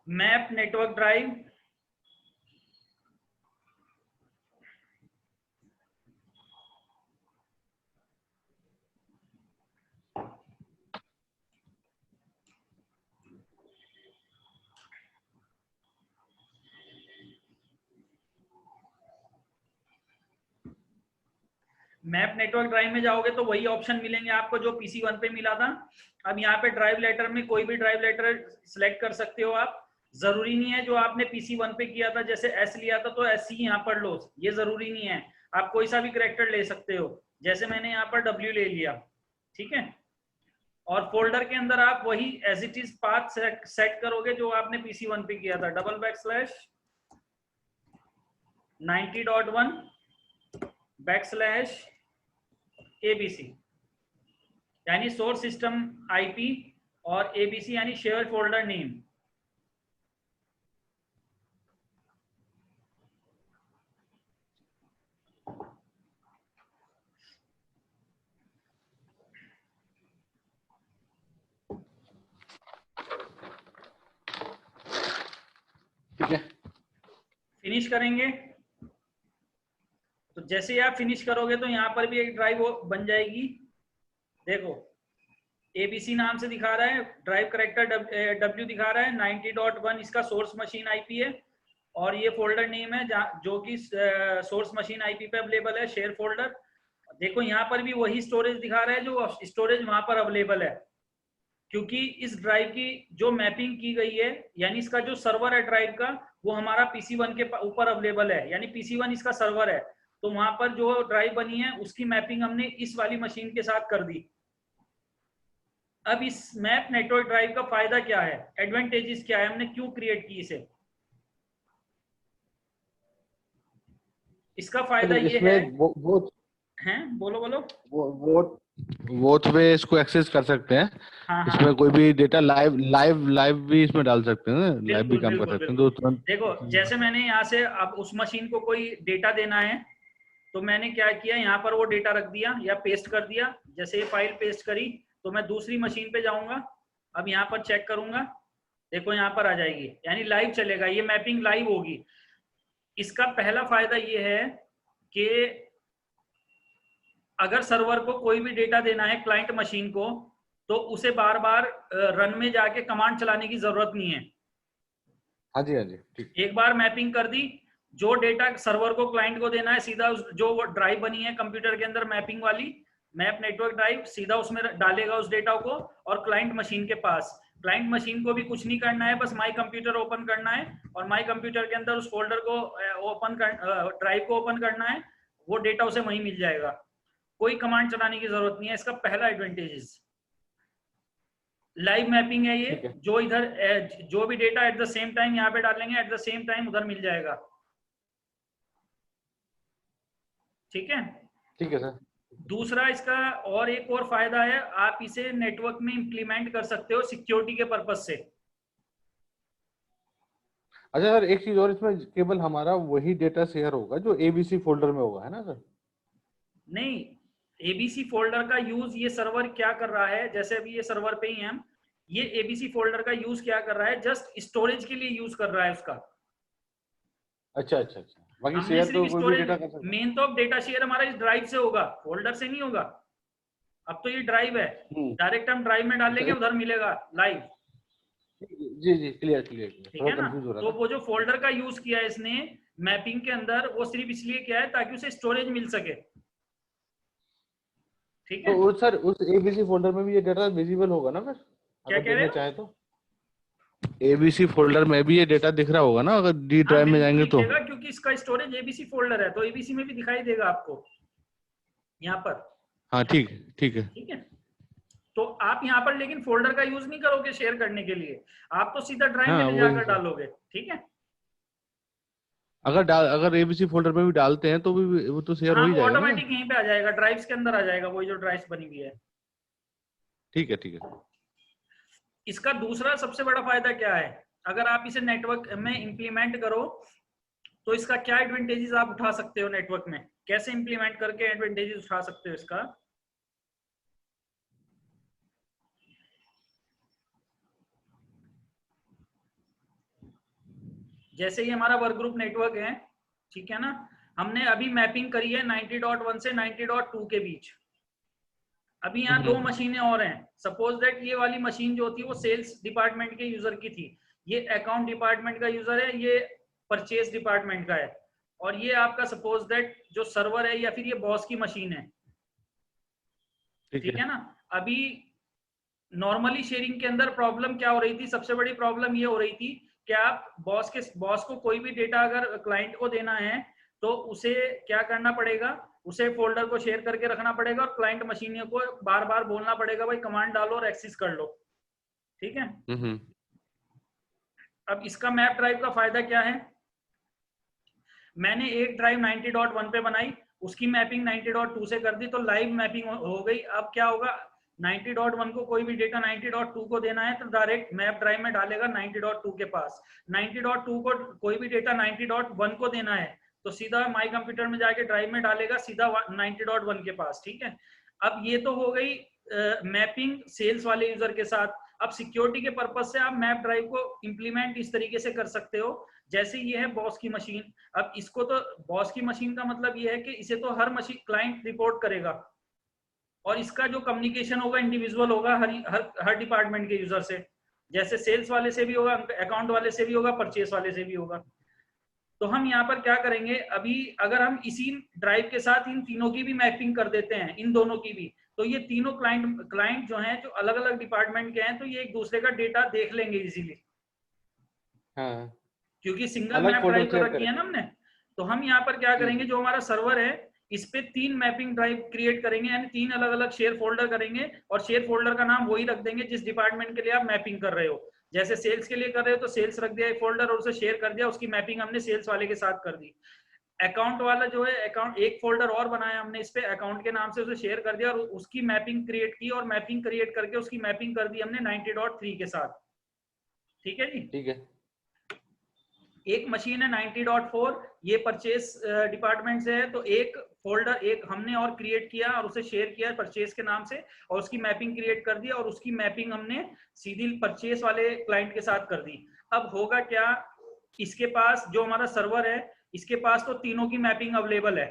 Map network drive. Map network drive में जाओगे तो वही ऑप्शन मिलेंगे आपको जो PC1 पे मिला था। अब यहाँ पे ड्राइव लेटर में कोई भी ड्राइव लेटर सिलेक्ट कर सकते हो आप। जरूरी नहीं है जो आपने PC1 पे किया था, जैसे S लिया था तो S ही यहाँ पर लो, ये जरूरी नहीं है। आप कोई सा भी करेक्टर ले सकते हो, जैसे मैंने यहाँ पर W ले लिया, ठीक है। और फोल्डर के अंदर आप वही as it is path set करोगे जो आपने PC1 पे किया था, // 90.1 /ABC, यानी सोर्स सिस्टम आईपी, और एबीसी यानी शेयर फोल्डर नेम। ठीक है, फिनिश करेंगे। तो जैसे ही आप फिनिश करोगे तो यहाँ पर भी एक ड्राइव बन जाएगी। देखो एबीसी नाम से दिखा रहा है, ड्राइव करेक्टर डब्ल्यू दिखा रहा है, 90.1 इसका सोर्स मशीन आईपी है, और ये फोल्डर नेम है जो कि सोर्स मशीन आईपी पे अवेलेबल है, शेयर फोल्डर। देखो यहाँ पर भी वही स्टोरेज दिखा रहा है जो स्टोरेज वहां पर अवेलेबल है, क्योंकि इस ड्राइव की जो मैपिंग की गई है, यानी इसका जो सर्वर है ड्राइव का, वो हमारा PC1 के ऊपर अवेलेबल है, यानी PC1 इसका सर्वर है। तो वहां पर जो ड्राइव बनी है उसकी मैपिंग हमने इस वाली मशीन के साथ कर दी। अब इस मैप नेटवर्क ड्राइव का फायदा क्या है, एडवांटेजेस क्या है, हमने क्यों क्रिएट की इसे। इसका फायदा ये है, वो हैं बोलो बोलो। वो वे इसको एक्सेस कर सकते हैं। हाँ हाँ, इसमें कोई भी डेटा लाइव भी इसमें डाल सकते हैं, लाइव भी बिल्कुल काम कर बिल्कुल सकते हैं, तो बिल्कुल। तुरंत। देखो जैसे मैंने यहाँ से अब उस मशीन को कोई डेटा देना है, तो मैंने क्या किया, यहाँ पर वो डेटा रख दिया या पेस्ट कर दिया। जैसे ये फाइल पेस्ट करी तो मैं दूसरी मशीन पे जाऊंगा, अब यहाँ पर चेक करूंगा, देखो यहाँ पर आ जाएगी, यानी लाइव चलेगा, ये मैपिंग लाइव होगी। इसका पहला फायदा ये है कि अगर सर्वर को कोई भी डेटा देना है क्लाइंट मशीन को, तो उसे बार बार रन में जाके कमांड चलाने की जरूरत नहीं है। हाँ जी, हाँ जी, ठीक। एक बार मैपिंग कर दी, जो डेटा सर्वर को क्लाइंट को देना है, सीधा उस जो वो ड्राइव बनी है कंप्यूटर के अंदर मैपिंग वाली, मैप नेटवर्क ड्राइव, सीधा उसमें डालेगा उस डेटा को, और क्लाइंट मशीन के पास। क्लाइंट मशीन को भी कुछ नहीं करना है, बस माई कंप्यूटर ओपन करना है, और माई कंप्यूटर के अंदर उस फोल्डर को ओपन कर, ड्राइव को ओपन करना है, वो डेटा उसे वहीं मिल जाएगा, कोई कमांड चलाने की जरूरत नहीं है। इसका पहला एडवांटेज लाइव मैपिंग है ये, जो इधर जो भी data eight the same time यहाँ पे डालेंगे, एट द सेम टाइम उधर मिल जाएगा। ठीक है, ठीक है सर। दूसरा इसका और एक और फायदा है, आप इसे नेटवर्क में इंप्लीमेंट कर सकते हो सिक्योरिटी के पर्पज से। अच्छा सर, एक चीज और, इसमें केवल हमारा वही डेटा शेयर होगा जो एबीसी फोल्डर में होगा, है ना सर? नहीं, एबीसी फोल्डर का यूज ये सर्वर क्या कर रहा है, जैसे अभी ये सर्वर पे ही हम, ये एबीसी फोल्डर का यूज क्या कर रहा है, जस्ट स्टोरेज के लिए यूज कर रहा है उसका। अच्छा अच्छा अच्छा, बाकी हमने शेयर तो सिर्फ कोई भी स्टोरेज, डेटा कर सकता है। मेन तो अब डेटा शेयर हमारा इस ड्राइव से होगा, फोल्डर से नहीं होगा। अब तो ये ड्राइव है, डायरेक्ट हम ड्राइव में डालेंगे, उधर मिलेगा लाइव। जी जी, क्लियर क्लियर, ठीक थोड़ा है ना, कंफ्यूज हो रहा तो था। वो जो फोल्डर का यूज किया है इसने मैपिंग के अंदर, वो सिर्फ इसलिए किया है ताकि उसे स्टोरेज मिल सके। ठीक तो है, उस सर उस एबीसी फोल्डर में भी ये डेटा विजिबल होगा ना फिर, क्या अगर कह रहे देखना हो? चाहे तो? एबीसी फोल्डर में भी ये डेटा दिख रहा होगा ना, अगर डी हाँ ड्राइव में बिल्कुल जाएंगे तो? दिखेगा, क्योंकि इसका स्टोरेज एबीसी फोल्डर है, तो एबीसी में भी दिखाई देगा आपको यहाँ पर। हाँ ठीक है, ठीक है। ठीक है, तो आप यहाँ पर लेकिन फोल्डर का यूज नहीं करोगे शेयर करने के लिए, आप तो सीधा ड्राइव में हाँ ले वही जाकर सर, डालोगे। ठीक है, अगर एबीसी फोल्डर में भी डालते हैं तो भी वो तो शेयर हो हाँ ही वो जाएगा ना सर? ऑटोमेटिक यहीं पे आ जाएगा, ड्राइव्स के अंदर आ जाएगा, वही जो ड्राइव्स बनी हुई है। ठीक है, ठीक है। इसका दूसरा सबसे बड़ा फायदा क्या है, अगर आप इसे नेटवर्क में इंप्लीमेंट करो, तो इसका क्या एडवांटेजेस आप उठा सकते हो नेटवर्क में, कैसे इंप्लीमेंट करके एडवांटेजेस उठा सकते हो इसका। जैसे ही हमारा वर्क ग्रुप नेटवर्क है, ठीक है ना, हमने अभी मैपिंग करी है 90.1 से 90.2 के बीच। अभी यहाँ दो मशीनें और हैं, सपोज दैट ये वाली मशीन जो थी वो सेल्स डिपार्टमेंट के यूजर की थी, ये अकाउंट डिपार्टमेंट का यूजर है, ये परचेज डिपार्टमेंट का है, और ये आपका सपोज दैट जो सर्वर है या फिर ये बॉस की मशीन है। ठीक है ना, अभी नॉर्मली शेयरिंग के अंदर प्रॉब्लम क्या हो रही थी, सबसे बड़ी प्रॉब्लम ये हो रही थी कि आप बॉस को कोई भी डेटा अगर क्लाइंट को देना है, तो उसे क्या करना पड़ेगा, उसे फोल्डर को शेयर करके रखना पड़ेगा, और क्लाइंट मशीनियों को बार बार बोलना पड़ेगा भाई कमांड डालो और एक्सेस कर लो। ठीक है, अब इसका मैप ड्राइव का फायदा क्या है, मैंने एक ड्राइव 90.1 पे बनाई, उसकी मैपिंग 90.2 से कर दी, तो लाइव मैपिंग हो गई। अब क्या होगा, 90.1 को कोई भी डेटा 90.2 को देना है तो डायरेक्ट मैप ड्राइव में डालेगा 90.2 के पास। 90.2 को कोई भी डेटा 90.1 को देना है तो सीधा माई कंप्यूटर में जाके ड्राइव में डालेगा सीधा 90.1 के पास। ठीक है, अब ये तो हो गई मैपिंग सेल्स वाले यूजर के साथ। अब सिक्योरिटी के पर्पज से आप मैप ड्राइव को इंप्लीमेंट इस तरीके से कर सकते हो, जैसे ये है बॉस की मशीन। अब इसको तो बॉस की मशीन का मतलब ये है कि इसे तो हर मशीन क्लाइंट रिपोर्ट करेगा और इसका जो कम्युनिकेशन होगा इंडिविजुअल होगा हर डिपार्टमेंट के यूजर से, जैसे सेल्स वाले से भी होगा, अकाउंट वाले से भी होगा, परचेस वाले से भी होगा। तो हम यहाँ पर क्या करेंगे, अभी अगर हम इसी ड्राइव के साथ इन तीनों की भी मैपिंग कर देते हैं, इन दोनों की भी, तो ये तीनों क्लाइंट जो हैं जो अलग अलग डिपार्टमेंट के हैं तो ये एक दूसरे का डेटा देख लेंगे इजीली। हाँ, क्योंकि सिंगल अलग मैप फोल्डर ड्राइव कर शेयर रखी करें। है ना हमने। तो हम यहाँ पर क्या जी करेंगे, जी। जो हमारा सर्वर है इस पे 3 मैपिंग ड्राइव क्रिएट करेंगे, यानी 3 अलग अलग शेयर फोल्डर करेंगे और शेयर फोल्डर का नाम वही रख देंगे जिस डिपार्टमेंट के लिए आप मैपिंग कर रहे हो। जैसे सेल्स के लिए कर रहे हो तो सेल्स रख दिया एक फोल्डर और उसे शेयर कर दिया, उसकी मैपिंग हमने सेल्स वाले के साथ कर दी। अकाउंट वाला जो है अकाउंट एक फोल्डर और बनाया हमने इस पे अकाउंट के नाम से, उसे शेयर कर दिया और उसकी मैपिंग क्रिएट की और मैपिंग क्रिएट करके उसकी मैपिंग कर दी हमने 90.3 के साथ। ठीक है जी। ठीक है। एक मशीन है 90.4, ये परचेस डिपार्टमेंट से है, तो एक फोल्डर एक हमने और क्रिएट किया और उसे शेयर किया परचेस के नाम से और उसकी मैपिंग क्रिएट कर दी और उसकी मैपिंग हमने सीधी परचेस वाले क्लाइंट के साथ कर दी। अब होगा क्या, इसके पास जो हमारा सर्वर है इसके पास तो तीनों की मैपिंग अवेलेबल है।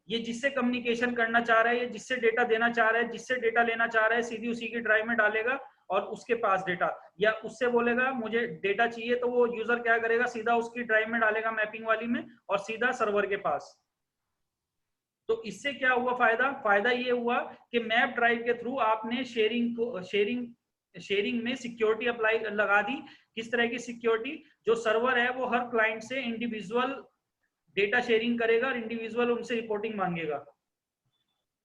ये जिससे कम्युनिकेशन करना चाह रहा है, ये जिससे डेटा देना चाह रहा है, जिससे डेटा लेना चाह रहा है, सीधी उसी की ड्राइव में डालेगा और उसके पास डेटा, या उससे बोलेगा मुझे डेटा चाहिए तो वो यूजर क्या करेगा, सीधा उसकी ड्राइव में डालेगा मैपिंग वाली में और सीधा सर्वर के पास। तो इससे क्या हुआ फायदा ये हुआ कि मैप ड्राइव के थ्रू आपने शेयरिंग में सिक्योरिटी अप्लाई लगा दी। किस तरह की सिक्योरिटी, जो सर्वर है वो हर क्लाइंट से इंडिविजुअल डेटा शेयरिंग करेगा और इंडिविजुअल उनसे रिपोर्टिंग मांगेगा।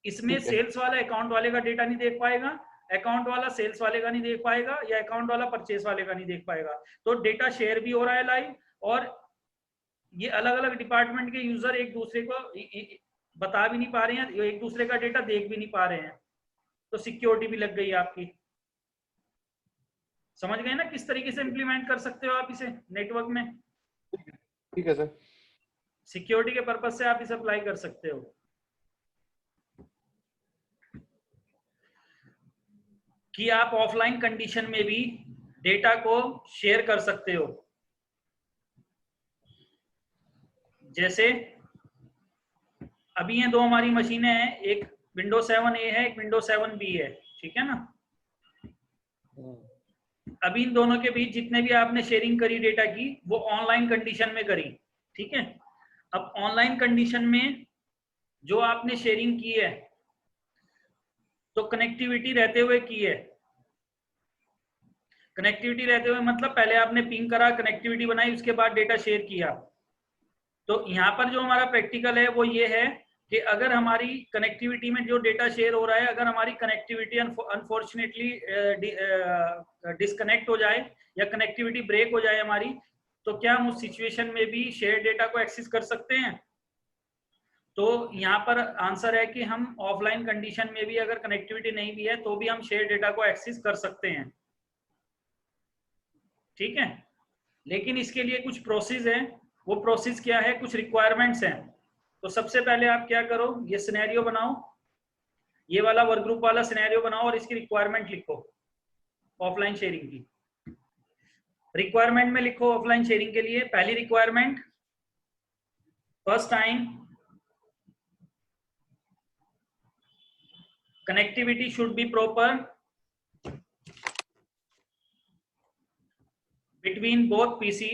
इसमें ठीक है। सेल्स वाला अकाउंट वाले का डेटा नहीं देख पाएगा, अकाउंट वाला सेल्स वाले का नहीं देख पाएगा, या अकाउंट वाला परचेस वाले का नहीं देख पाएगा। तो डेटा शेयर भी हो रहा है लाइव और ये अलग अलग डिपार्टमेंट के यूजर एक दूसरे को बता भी नहीं पा रहे हैं, एक दूसरे का डेटा देख भी नहीं पा रहे हैं। तो सिक्योरिटी भी लग गई आपकी। समझ गए ना किस तरीके से इंप्लीमेंट कर सकते हो आप इसे नेटवर्क में। ठीक है सर। सिक्योरिटी के पर्पज से आप इसे अप्लाई कर सकते हो कि आप ऑफलाइन कंडीशन में भी डेटा को शेयर कर सकते हो। जैसे अभी ये दो हमारी मशीनें हैं, एक विंडो 7A है, एक विंडो 7B है, ठीक है ना। अभी इन दोनों के बीच जितने भी आपने शेयरिंग करी डेटा की वो ऑनलाइन कंडीशन में करी, ठीक है। अब ऑनलाइन कंडीशन में जो आपने शेयरिंग की है तो कनेक्टिविटी रहते हुए की है। कनेक्टिविटी रहते हुए मतलब पहले आपने पिंग करा, कनेक्टिविटी बनाई, उसके बाद डेटा शेयर किया। तो यहाँ पर जो हमारा प्रैक्टिकल है वो ये है कि अगर हमारी कनेक्टिविटी में जो डेटा शेयर हो रहा है, अगर हमारी कनेक्टिविटी अनफॉर्चुनेटली डिस्कनेक्ट हो जाए या कनेक्टिविटी ब्रेक हो जाए हमारी, तो क्या हम उस सिचुएशन में भी शेयर डेटा को एक्सेस कर सकते हैं। तो यहाँ पर आंसर है कि हम ऑफलाइन कंडीशन में भी अगर कनेक्टिविटी नहीं भी है तो भी हम शेयर डेटा को एक्सेस कर सकते हैं, ठीक है। लेकिन इसके लिए कुछ प्रोसेस है। वो प्रोसेस क्या है, कुछ रिक्वायरमेंट्स हैं। तो सबसे पहले आप क्या करो, ये सिनेरियो बनाओ, ये वाला वर्क ग्रुप वाला सिनेरियो बनाओ और इसकी रिक्वायरमेंट लिखो ऑफलाइन शेयरिंग की। रिक्वायरमेंट में लिखो ऑफलाइन शेयरिंग के लिए, पहली requirement, first time connectivity should be proper between both PC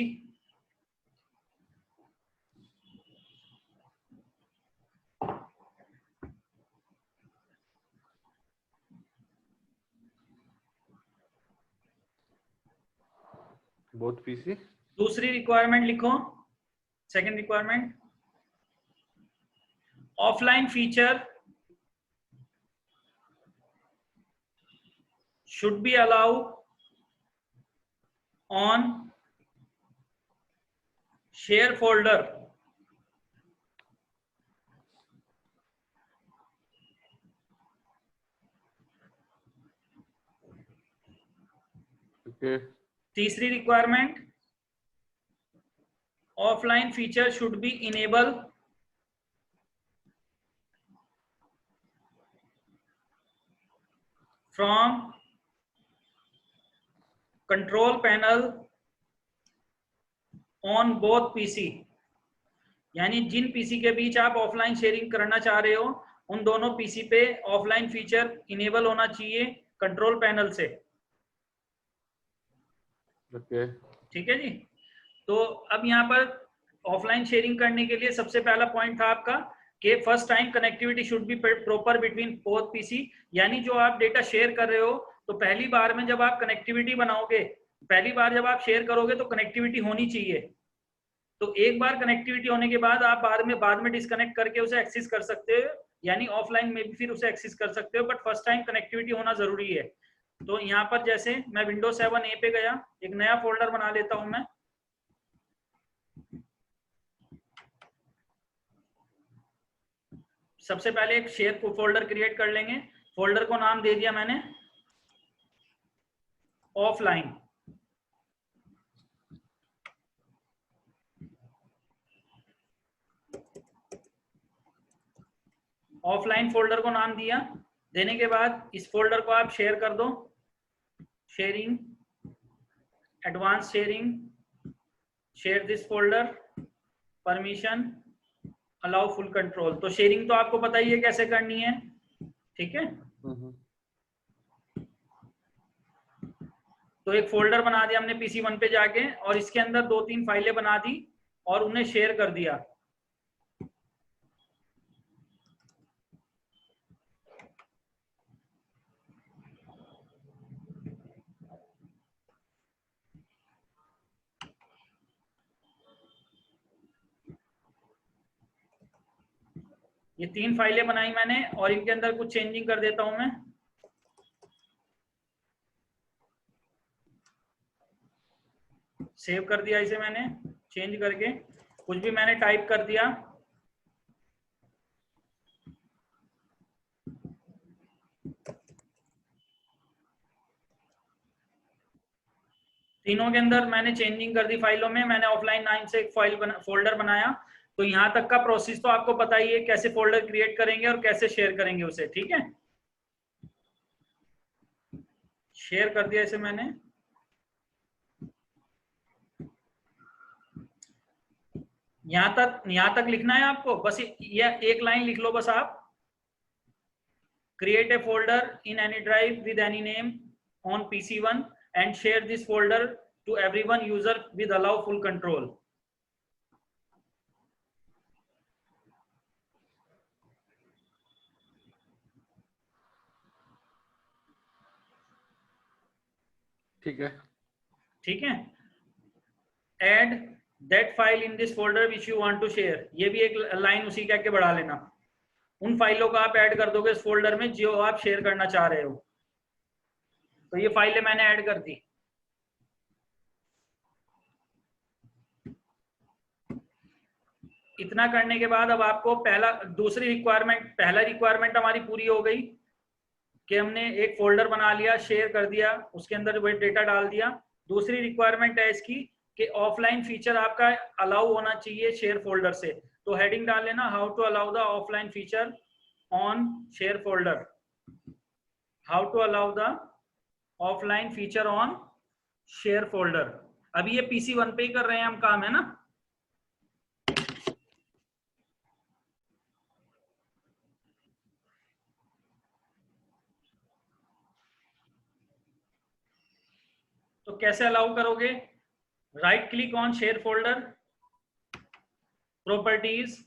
both PC. दूसरी रिक्वायरमेंट लिखो, second requirement, offline feature should be allowed on share folder okay तीसरी requirement, offline feature should be enable from control panel on both PC. यानी जिन PC के बीच आप offline sharing करना चाह रहे हो उन दोनों पीसी पे ऑफलाइन फीचर इनेबल होना चाहिए कंट्रोल पैनल से। ओके ठीक है जी। तो अब यहाँ पर ऑफलाइन शेयरिंग करने के लिए सबसे पहला पॉइंट था आपका कि first time connectivity should be proper between both PC. यानी जो आप डेटा शेयर कर रहे हो तो पहली बार में जब आप कनेक्टिविटी बनाओगे, पहली बार जब आप शेयर करोगे तो कनेक्टिविटी होनी चाहिए। तो एक बार कनेक्टिविटी होने के बाद आप बाद में डिस्कनेक्ट करके उसे एक्सेस कर सकते हो, यानी ऑफलाइन में भी फिर उसे एक्सेस कर सकते हो, बट फर्स्ट टाइम कनेक्टिविटी होना जरूरी है। तो यहाँ पर जैसे मैं विंडोज 7 ए पे गया, एक नया फोल्डर बना लेता हूं मैं। सबसे पहले एक शेयर फोल्डर क्रिएट कर लेंगे। फोल्डर को नाम दे दिया मैंने ऑफलाइन। ऑफलाइन फोल्डर को नाम दिया, देने के बाद इस फोल्डर को आप शेयर कर दो। Sharing, advance sharing, share this folder, permission, allow full control. तो शेयरिंग तो आपको पता ही है कैसे करनी है, ठीक है। तो एक फोल्डर बना दिया हमने PC1 पे जाके, और इसके अंदर 2-3 फाइलें बना दी और उन्हें शेयर कर दिया। ये 3 फाइलें बनाई मैंने और इनके अंदर कुछ चेंजिंग कर देता हूं मैं। सेव कर दिया इसे मैंने, चेंज करके कुछ भी मैंने टाइप कर दिया। तीनों के अंदर मैंने चेंजिंग कर दी फाइलों में। मैंने ऑफलाइन 9 से एक फोल्डर बनाया। तो यहां तक का प्रोसेस तो आपको पता ही है, कैसे फोल्डर क्रिएट करेंगे और कैसे शेयर करेंगे उसे, ठीक है। शेयर कर दिया इसे मैंने। यहां तक लिखना है आपको, बस ये एक लाइन लिख लो बस आप। Create a folder in any drive with any name on PC1 and share this folder to everyone user with allow full control। ठीक है ठीक है। add that file in this folder which you want to share, ये भी एक line उसी के आगे बढ़ा लेना। उन फाइलों को आप ऐड कर दोगे इस फोल्डर में जो आप शेयर करना चाह रहे हो। तो ये फाइलें मैंने ऐड कर दी। इतना करने के बाद अब आपको पहला रिक्वायरमेंट हमारी पूरी हो गई कि हमने एक फोल्डर बना लिया, शेयर कर दिया, उसके अंदर वही डेटा डाल दिया। दूसरी रिक्वायरमेंट है इसकी कि ऑफलाइन फीचर आपका अलाउ होना चाहिए शेयर फोल्डर से। तो हेडिंग डाल लेना, how to allow the offline feature on share folder. How to allow the offline feature on share folder. अभी ये PC1 पे ही कर रहे हैं हम काम, है ना। तो कैसे अलाउ करोगे? Right click on share folder, properties,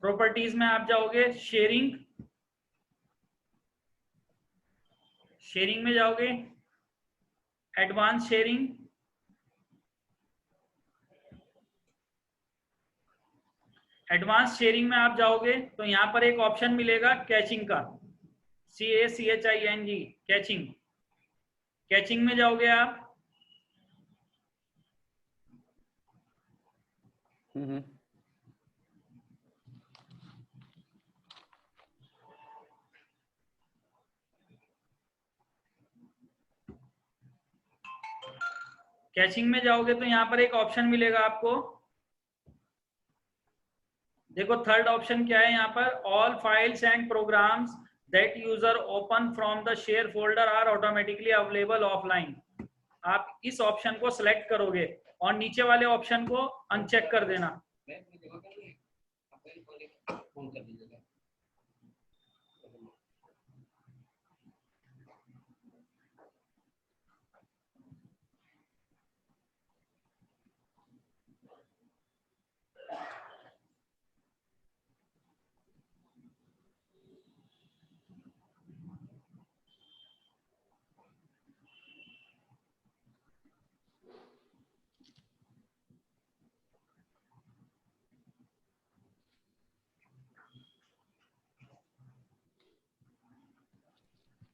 properties में आप जाओगे, शेयरिंग, शेयरिंग में जाओगे, एडवांस शेयरिंग, एडवांस शेयरिंग में आप जाओगे तो यहां पर एक ऑप्शन मिलेगा कैचिंग का, CACHING, कैचिंग। कैचिंग में जाओगे आप, कैचिंग में जाओगे तो यहाँ पर एक ऑप्शन मिलेगा आपको, देखो थर्ड ऑप्शन क्या है यहाँ पर, all files and programs that user open from the share folder are automatically available offline. आप इस ऑप्शन को सिलेक्ट करोगे और नीचे वाले ऑप्शन को अनचेक कर देना।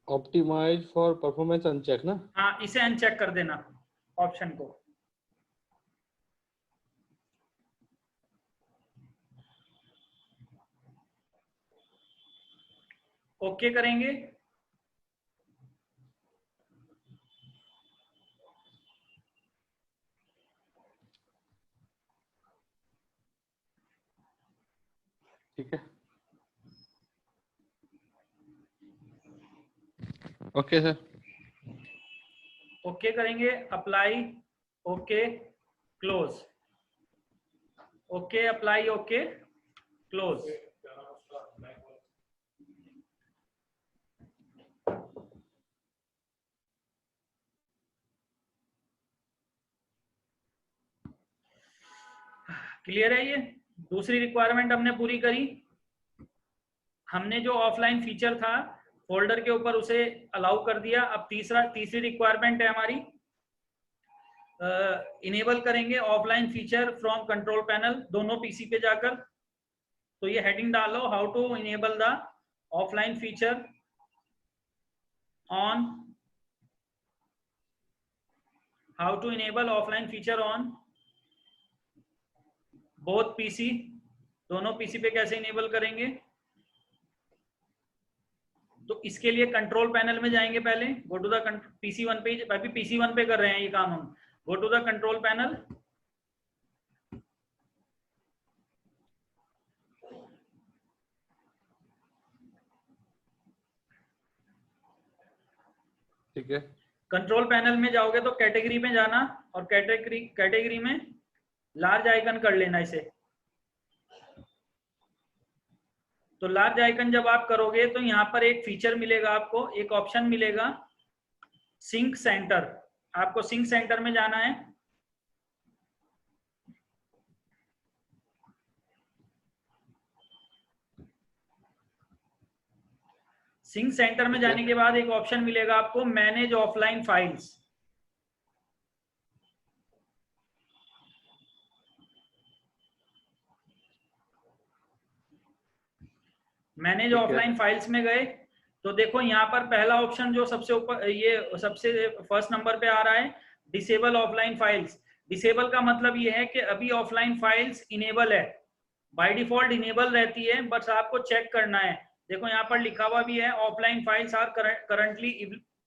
ऑप्टिमाइज फॉर परफॉर्मेंस अनचेक ना? हाँ, इसे अनचेक कर देना ऑप्शन को। ओके करेंगे। ठीक है, ओके सर। ओके करेंगे, apply, okay, close, okay, apply, okay, close. Clear है? ये दूसरी रिक्वायरमेंट हमने पूरी करी। हमने जो ऑफलाइन फीचर था फोल्डर के ऊपर उसे अलाउ कर दिया। अब तीसरी रिक्वायरमेंट है हमारी, इनेबल करेंगे offline feature from control panel, दोनों पीसी पे जाकर। तो ये हेडिंग डालो, how to enable the offline feature on, how to enable offline feature on both PC, दोनों पीसी पे कैसे इनेबल करेंगे। तो इसके लिए कंट्रोल पैनल में जाएंगे पहले, गो टू द PC1 पे, अभी PC1 पे कर रहे हैं ये काम हम। Go to the control panel, ठीक है, कंट्रोल पैनल में जाओगे तो कैटेगरी में जाना और कैटेगरी में लार्ज आइकन कर लेना इसे। तो लार्ज आइकन जब आप करोगे तो यहाँ पर एक फीचर मिलेगा आपको, एक ऑप्शन मिलेगा सिंक सेंटर। आपको सिंक सेंटर में जाना है। सिंक सेंटर में जाने के बाद एक ऑप्शन मिलेगा आपको manage offline files. Manage offline files में गए तो देखो यहाँ पर पहला ऑप्शन जो सबसे ऊपर, ये सबसे फर्स्ट नंबर पे आ रहा है, डिसेबल ऑफलाइन फाइल्स। डिसेबल का मतलब ये है कि अभी ऑफलाइन फाइल्स इनेबल है, बाय डिफॉल्ट इनेबल रहती है, बस आपको चेक करना है। देखो यहाँ पर लिखा हुआ भी है offline files are currently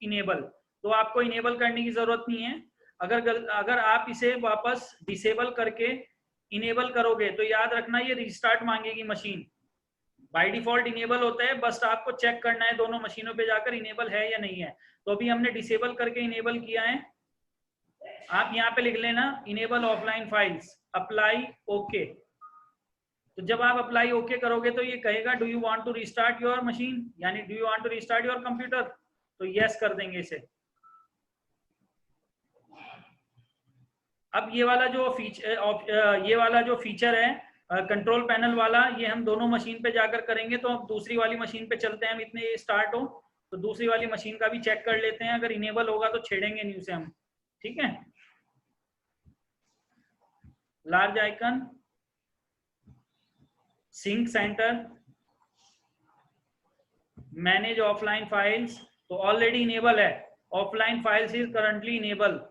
enable, तो आपको इनेबल करने की जरूरत नहीं है। अगर आप इसे वापस डिसेबल करके इनेबल करोगे तो याद रखना ये रिस्टार्ट मांगेगी मशीन। बाय डिफॉल्ट इनेबल होता है, बस आपको चेक करना है दोनों मशीनों पे जाकर इनेबल है या नहीं है। तो अभी हमने डिसेबल करके इनेबल किया है। आप यहाँ पे लिख लेना enable offline files, apply, okay. तो जब आप अप्लाई ओके करोगे तो ये कहेगा do you want to restart your machine, यानी do you want to restart your computer. तो यस कर देंगे इसे। अब ये वाला जो फीचर है कंट्रोल पैनल वाला, ये हम दोनों मशीन पे जाकर करेंगे। तो अब दूसरी वाली मशीन पे चलते हैं, हम इतने स्टार्ट हो तो दूसरी वाली मशीन का भी चेक कर लेते हैं, अगर इनेबल होगा तो छेड़ेंगे नहीं उसे हम। ठीक है, large icon, sync center, manage offline files, तो ऑलरेडी इनेबल है, offline files is currently enable.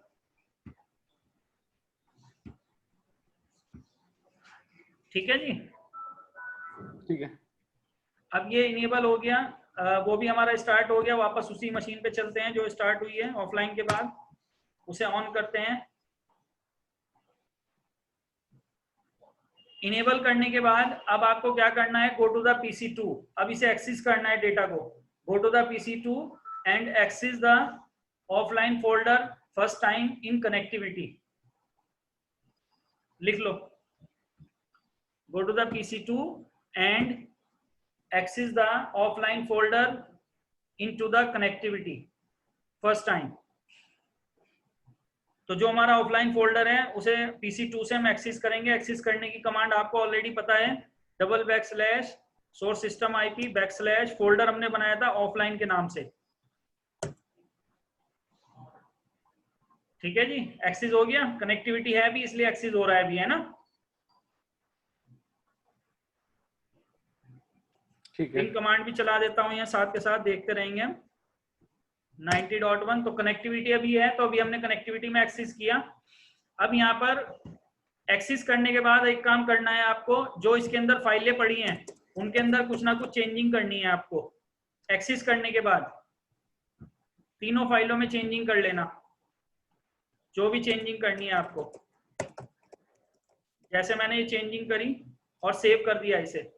ठीक है जी। ठीक है। अब ये इनेबल हो गया, वो भी हमारा स्टार्ट हो गया। वापस उसी मशीन पे चलते हैं जो स्टार्ट हुई है ऑफलाइन के बाद, उसे ऑन करते हैं। इनेबल करने के बाद अब आपको क्या करना है, गो टू द PC2। अब इसे एक्सेस करना है डेटा को। Go to the PC2 and access the offline folder first time in connectivity. लिख लो, go to the PC2 and access the offline folder into the connectivity first time। तो जो हमारा ऑफलाइन फोल्डर है उसे PC2 से हम एक्सेस करेंगे। एक्सेस करने की कमांड आपको ऑलरेडी पता है, // सोर्स सिस्टम IP / फोल्डर हमने बनाया था ऑफलाइन के नाम से। ठीक है जी, एक्सेस हो गया। कनेक्टिविटी है भी इसलिए एक्सेस हो रहा है भी, है ना। ठीक है। पिन कमांड भी चला देता हूं यहाँ साथ के साथ, देखते रहेंगे हम। 90.1 तो कनेक्टिविटी अभी है, तो अभी हमने कनेक्टिविटी में एक्सेस किया। अब यहाँ पर एक्सेस करने के बाद एक काम करना है आपको, जो इसके अंदर फाइलें पड़ी हैं उनके अंदर कुछ ना कुछ चेंजिंग करनी है आपको। एक्सेस करने के बाद तीनों फाइलों में चेंजिंग कर लेना, जो भी चेंजिंग करनी है आपको। जैसे मैंने ये चेंजिंग करी और सेव कर दिया इसे।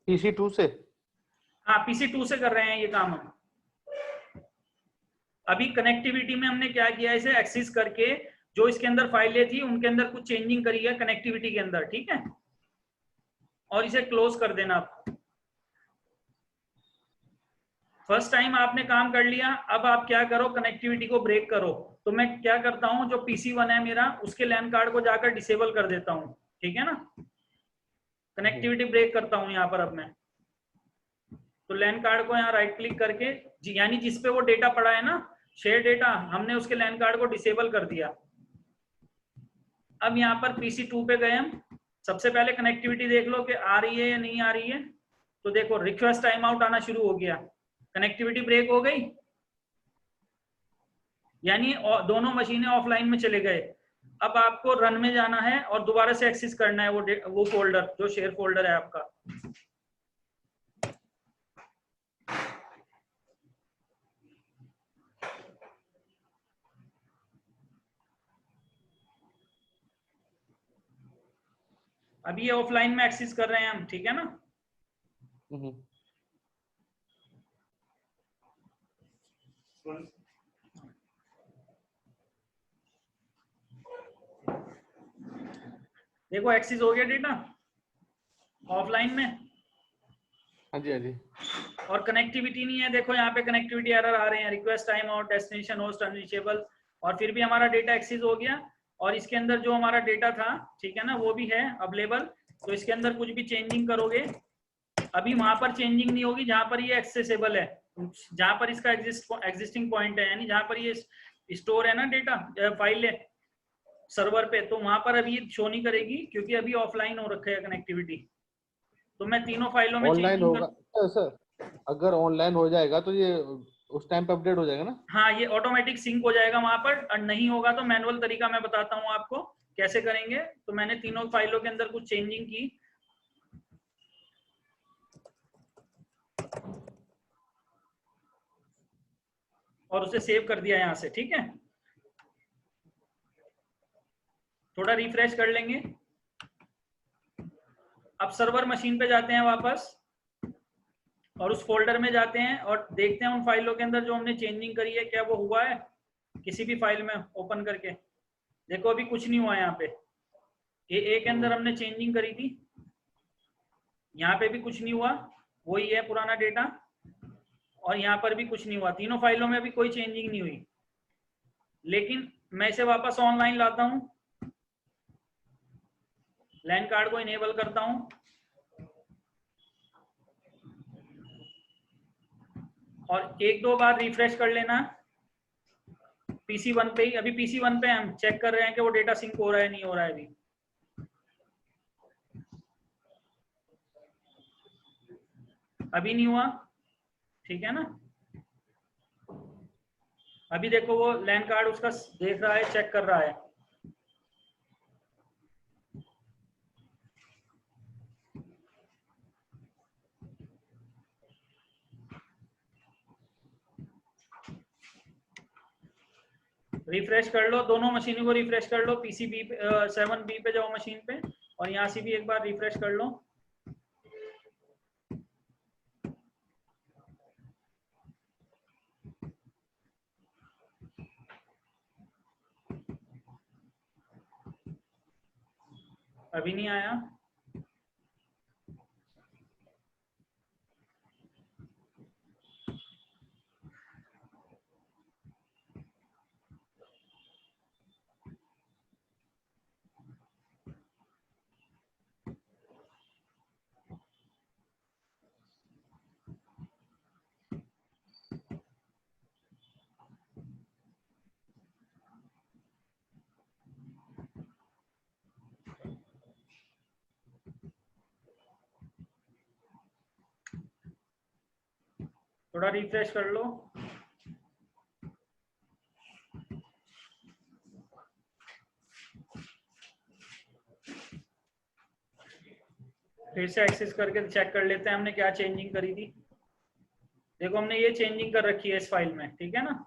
PC2 से? हाँ, PC2 से कर रहे हैं ये काम हम। अभी कनेक्टिविटी में हमने क्या किया, इसे एक्सेस करके जो इसके अंदर फाइलें थी उनके अंदर कुछ चेंजिंग करी है कनेक्टिविटी के अंदर, ठीक है। और इसे क्लोज कर देना आप। फर्स्ट टाइम आपने काम कर लिया, अब आप क्या करो, कनेक्टिविटी को ब्रेक करो। तो मैं क्या करता हूं, जो PC1 है मेरा उसके लैन कार्ड को जाकर डिसेबल कर देता हूं, ठीक है ना। कनेक्टिविटी ब्रेक करता हूं यहाँ पर अब मैं। तो लैन कार्ड को यहाँ राइट क्लिक करके, यानी जिसपे वो डेटा पड़ा है ना, शेयर डेटा, हमने उसके लैन कार्ड को डिसेबल कर दिया। अब यहाँ पर PC2 पे गए हम। सबसे पहले कनेक्टिविटी देख लो कि आ रही है या नहीं आ रही है। तो देखो रिक्वेस्ट टाइम आउट आना शुरू हो गया, कनेक्टिविटी ब्रेक हो गई, यानी दोनों मशीनें ऑफलाइन में चले गए। अब आपको रन में जाना है और दोबारा से एक्सेस करना है वो फोल्डर जो शेयर फोल्डर है आपका। अभी ये ऑफलाइन में एक्सेस कर रहे हैं हम, ठीक है ना। देखो एक्सेस हो गया डेटा ऑफलाइन में। हाँ जी, हाँ जी। और कनेक्टिविटी नहीं है, देखो यहाँ पे कनेक्टिविटी एरर आ रहे हैं, request time out, destination host unreachable. और फिर भी हमारा डेटा एक्सेस हो गया और इसके अंदर जो हमारा डेटा था, ठीक है ना, वो भी है अवेलेबल। तो इसके अंदर कुछ भी चेंजिंग करोगे, अभी वहां पर चेंजिंग नहीं होगी जहां पर ये एक्सेसिबल है, जहां पर इसका एग्जिस्टिंग पॉइंट है, यानी जहां पर ये स्टोर है ना डेटा फाइल है सर्वर पे, तो वहां पर अभी शो नहीं करेगी क्योंकि अभी ऑफलाइन हो रखा है कनेक्टिविटी। तो मैं तीनों फाइलों में ऑनलाइन चेंजिंग होगा सर? अगर ऑनलाइन हो जाएगा तो ये उस टाइम पे अपडेट हो जाएगा ना? हाँ, ये ऑटोमेटिक सिंक हो जाएगा वहां पर। और नहीं होगा तो मैनुअल तरीका मैं बताता हूँ आपको कैसे करेंगे। तो मैंने तीनों फाइलों के अंदर कुछ चेंजिंग की और उसे सेव कर दिया यहाँ से, ठीक है। थोड़ा रिफ्रेश कर लेंगे। अब सर्वर मशीन पे जाते हैं वापस और उस फोल्डर में जाते हैं और देखते हैं उन फाइलों के अंदर जो हमने चेंजिंग करी है क्या वो हुआ है किसी भी फाइल में ओपन करके। देखो अभी कुछ नहीं हुआ यहाँ पे। ए के अंदर हमने चेंजिंग करी थी, यहाँ पे भी कुछ नहीं हुआ, वही है पुराना डेटा। और यहाँ पर भी कुछ नहीं हुआ, तीनों फाइलों में भी कोई चेंजिंग नहीं हुई। लेकिन मैं इसे वापस ऑनलाइन लाता हूँ, लैन कार्ड को इनेबल करता हूँ और एक दो बार रिफ्रेश कर लेना PC1 पे ही। अभी PC1 पे हम चेक कर रहे हैं कि वो डेटा सिंक हो रहा है नहीं हो रहा है। अभी नहीं हुआ, ठीक है ना। अभी देखो वो लैन कार्ड उसका देख रहा है, चेक कर रहा है। रिफ्रेश कर लो, दोनों मशीनों को रिफ्रेश कर लो। पीसी बी 7B पे जाओ मशीन पे, और यहाँ से भी एक बार रिफ्रेश कर लो। अभी नहीं आया? थोड़ा रिफ्रेश कर लो। फिर से एक्सेस करके चेक कर लेते हैं हमने क्या चेंजिंग करी थी। देखो हमने ये चेंजिंग कर रखी है इस फाइल में, ठीक है ना।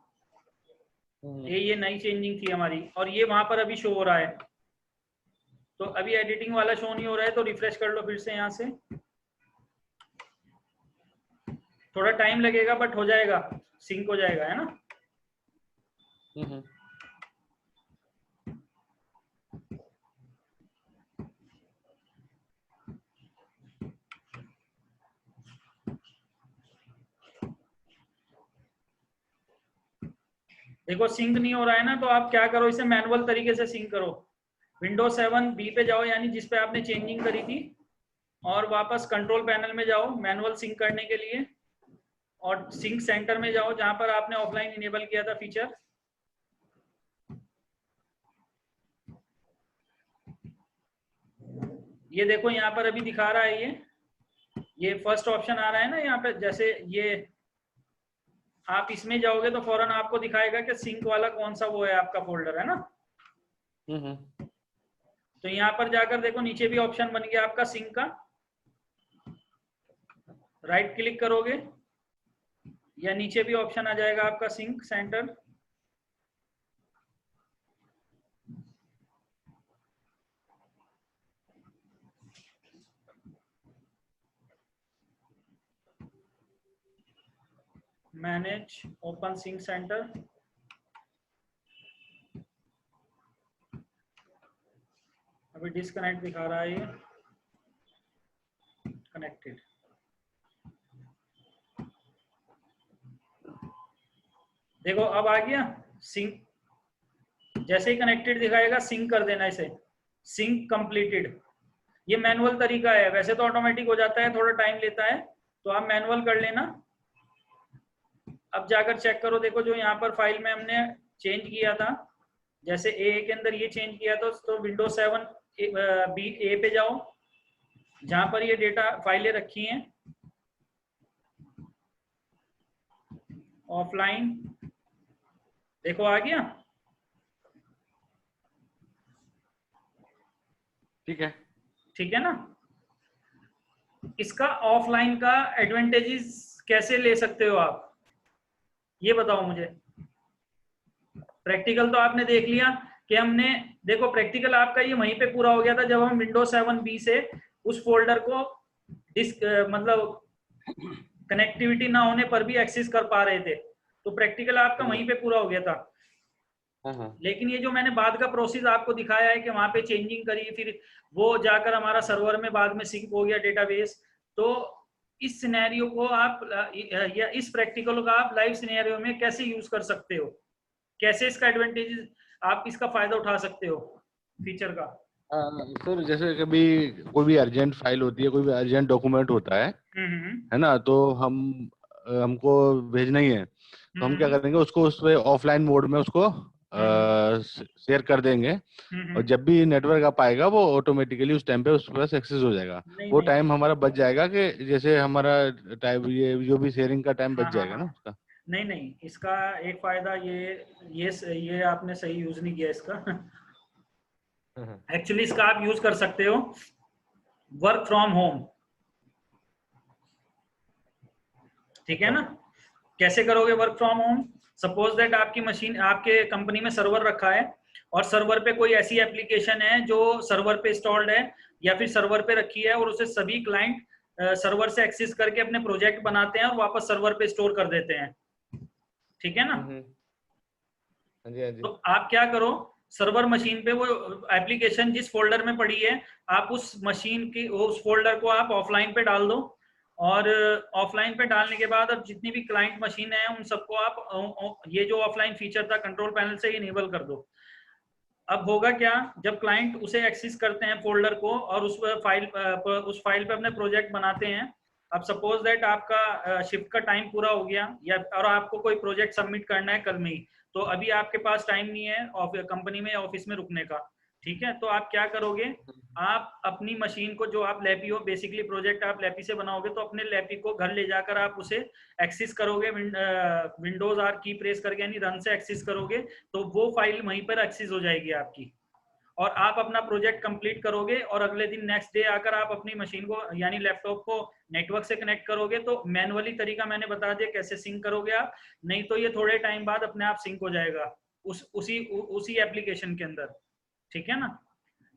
ये नई चेंजिंग थी हमारी, और ये वहां पर अभी शो हो रहा है। तो अभी एडिटिंग वाला शो नहीं हो रहा है, तो रिफ्रेश कर लो फिर से यहाँ से। थोड़ा टाइम लगेगा बट हो जाएगा, सिंक हो जाएगा, है ना। देखो सिंक नहीं हो रहा है ना, तो आप क्या करो, इसे मैनुअल तरीके से सिंक करो। विंडोज 7B पे जाओ, यानी जिस पे आपने चेंजिंग करी थी, और वापस कंट्रोल पैनल में जाओ मैनुअल सिंक करने के लिए, और सिंक सेंटर में जाओ जहां पर आपने ऑफलाइन इनेबल किया था फीचर। ये देखो यहाँ पर अभी दिखा रहा है, ये फर्स्ट ऑप्शन आ रहा है ना यहाँ पे। जैसे ये आप इसमें जाओगे तो फौरन आपको दिखाएगा कि सिंक वाला कौन सा वो है आपका फोल्डर, है ना। तो यहाँ पर जाकर देखो नीचे भी ऑप्शन बन गया आपका सिंक का। राइट क्लिक करोगे या नीचे भी ऑप्शन आ जाएगा आपका sync center. Manage open sync center. अभी डिस्कनेक्ट दिखा रहा है, ये कनेक्टेड। देखो अब आ गया सिंक। जैसे ही कनेक्टेड दिखाएगा सिंक कर देना इसे, सिंक कंप्लीटेड। ये मैनुअल तरीका है, वैसे तो ऑटोमेटिक हो जाता है, थोड़ा टाइम लेता है, तो आप मैनुअल कर लेना। अब जाकर चेक करो, देखो जो यहाँ पर फाइल में हमने चेंज किया था, जैसे ए के अंदर ये चेंज किया था, तो विंडोज 7B पे जाओ जहां पर ये डेटा फाइलें रखी हैं, ऑफलाइन। देखो आ गया, ठीक है, ठीक है ना। इसका ऑफलाइन का एडवांटेजेस कैसे ले सकते हो आप, ये बताओ मुझे। प्रैक्टिकल तो आपने देख लिया कि हमने, देखो प्रैक्टिकल आपका ये वहीं पे पूरा हो गया था जब हम विंडोज 7B से उस फोल्डर को मतलब कनेक्टिविटी ना होने पर भी एक्सेस कर पा रहे थे। तो प्रैक्टिकल आपका वहीं पे पूरा हो गया था। लेकिन ये जो मैंने बाद का प्रोसेस आपको दिखाया है कि वहां पे चेंजिंग करी, फिर वो जाकर हमारा सर्वर में बाद में सिंक हो गया डेटाबेस, तो इस सिनेरियो को आप या इस प्रैक्टिकल का आप लाइव सिनेरियो में कैसे यूज कर सकते हो, कैसे इसका एडवांटेज आप इसका फायदा उठा सकते हो फीचर का। सर जैसे कभी कोई भी अर्जेंट फाइल होती है, कोई भी अर्जेंट डॉक्यूमेंट होता है ना, तो हमको भेजना ही है, तो हम क्या करेंगे, उसको उस पे ऑफलाइन मोड में उसको शेयर कर देंगे, और जब भी नेटवर्क आ पाएगा वो ऑटोमेटिकली उस टाइम पे उस पर एक्सेस हो जाएगा। वो टाइम हमारा बच जाएगा, कि जैसे हमारा टाइम, ये जो भी शेयरिंग का टाइम बच जाएगा ना उसका। नहीं, इसका एक फायदा ये आपने सही यूज नहीं किया इसका। एक्चुअली इसका आप यूज कर सकते हो वर्क फ्रॉम होम, ठीक है ना। कैसे करोगे work from home? Suppose that आपकी मशीन, आपके कंपनी में सर्वर रखा है और सर्वर पे कोई ऐसी एप्लीकेशन है जो सर्वर पे इंस्टॉल्ड है या फिर सर्वर पे रखी है और उसे सभी क्लाइंट सर्वर से एक्सेस करके अपने प्रोजेक्ट बनाते हैं और वापस सर्वर पे स्टोर कर देते हैं, ठीक है ना। हाँ जी, हाँ जी। तो आप क्या करो, सर्वर मशीन पे वो एप्लीकेशन जिस फोल्डर में पड़ी है, आप उस मशीन की उस फोल्डर को आप ऑफलाइन पे डाल दो, और ऑफलाइन पे डालने के बाद अब जितनी भी क्लाइंट मशीन है उन सबको आप ये जो ऑफलाइन फीचर था कंट्रोल पैनल से इनेबल कर दो। अब होगा क्या, जब क्लाइंट उसे एक्सेस करते हैं फोल्डर को और उस फाइल पे अपने प्रोजेक्ट बनाते हैं, अब सपोज दैट आपका शिफ्ट का टाइम पूरा हो गया या और आपको कोई प्रोजेक्ट सबमिट करना है कल में ही, तो अभी आपके पास टाइम नहीं है कंपनी में ऑफिस में रुकने का, ठीक है। तो आप क्या करोगे, आप अपनी मशीन को, जो आप लैपी हो, बेसिकली प्रोजेक्ट आप लैपी से बनाओगे, तो अपने लैपी को घर ले जाकर आप उसे एक्सेस करोगे, विंडोज आर की प्रेस करके यानी रन से एक्सेस करोगे, तो वो फाइल वहीं पर एक्सेस हो जाएगी आपकी, और आप अपना प्रोजेक्ट कंप्लीट करोगे और अगले दिन नेक्स्ट डे आकर आप अपनी मशीन को यानी लैपटॉप को नेटवर्क से कनेक्ट करोगे। तो मैनुअली तरीका मैंने बता दिया कैसे सिंक करोगे आप, नहीं तो ये थोड़े टाइम बाद अपने आप सिंक हो जाएगा उसी एप्लीकेशन के अंदर, ठीक है ना।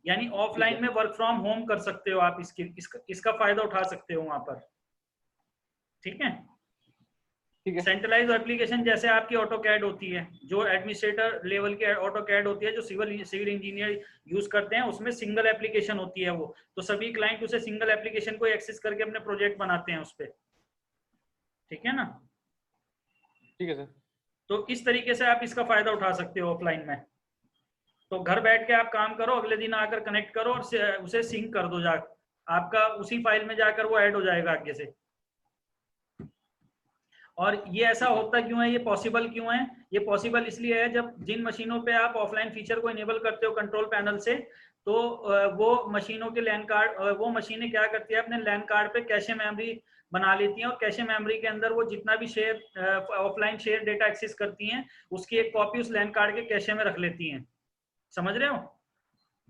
यानी ऑफलाइन में वर्क फ्रॉम होम कर सकते हो आप, इसका फायदा उठा सकते हो वहां पर, ठीक है। सेंट्रलाइज एप्लीकेशन जैसे आपकी ऑटो कैड होती है, जो एडमिनिस्ट्रेटर लेवल की ऑटो कैड होती है, जो सिविल इंजीनियर यूज करते हैं, उसमें सिंगल एप्लीकेशन होती है वो, तो सभी क्लाइंट उसे सिंगल एप्लीकेशन को एक्सेस करके अपने प्रोजेक्ट बनाते हैं उस पर, ठीक है ना। ठीक है सर। तो इस तरीके से आप इसका फायदा उठा सकते हो ऑफलाइन में। तो घर बैठ के आप काम करो, अगले दिन आकर कनेक्ट करो और उसे सिंक कर दो, आपका उसी फाइल में जाकर वो ऐड हो जाएगा आगे से। और ये ऐसा होता क्यों है, ये पॉसिबल क्यों है, ये पॉसिबल इसलिए है जब जिन मशीनों पे आप ऑफलाइन फीचर को इनेबल करते हो कंट्रोल पैनल से, तो वो मशीनों के लैन कार्ड, वो मशीनें क्या करती है, अपने लैन कार्ड पे कैशे मेमोरी बना लेती हैं और कैशे मेमोरी के अंदर वो जितना भी ऑफलाइन शेयर डेटा एक्सेस करती हैं, उसकी एक कॉपी उस लैन कार्ड के कैशे में रख लेती हैं, समझ रहे हो।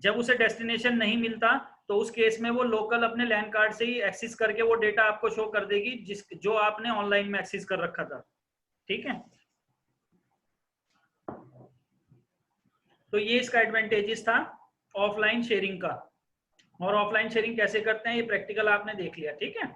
जब उसे डेस्टिनेशन नहीं मिलता तो उस केस में वो लोकल अपने लैन कार्ड से ही एक्सेस करके वो डेटा आपको शो कर देगी जो आपने ऑनलाइन में एक्सेस कर रखा था, ठीक है। तो ये इसका एडवांटेजेस था ऑफलाइन शेयरिंग का, और ऑफलाइन शेयरिंग कैसे करते हैं ये प्रैक्टिकल आपने देख लिया, ठीक है।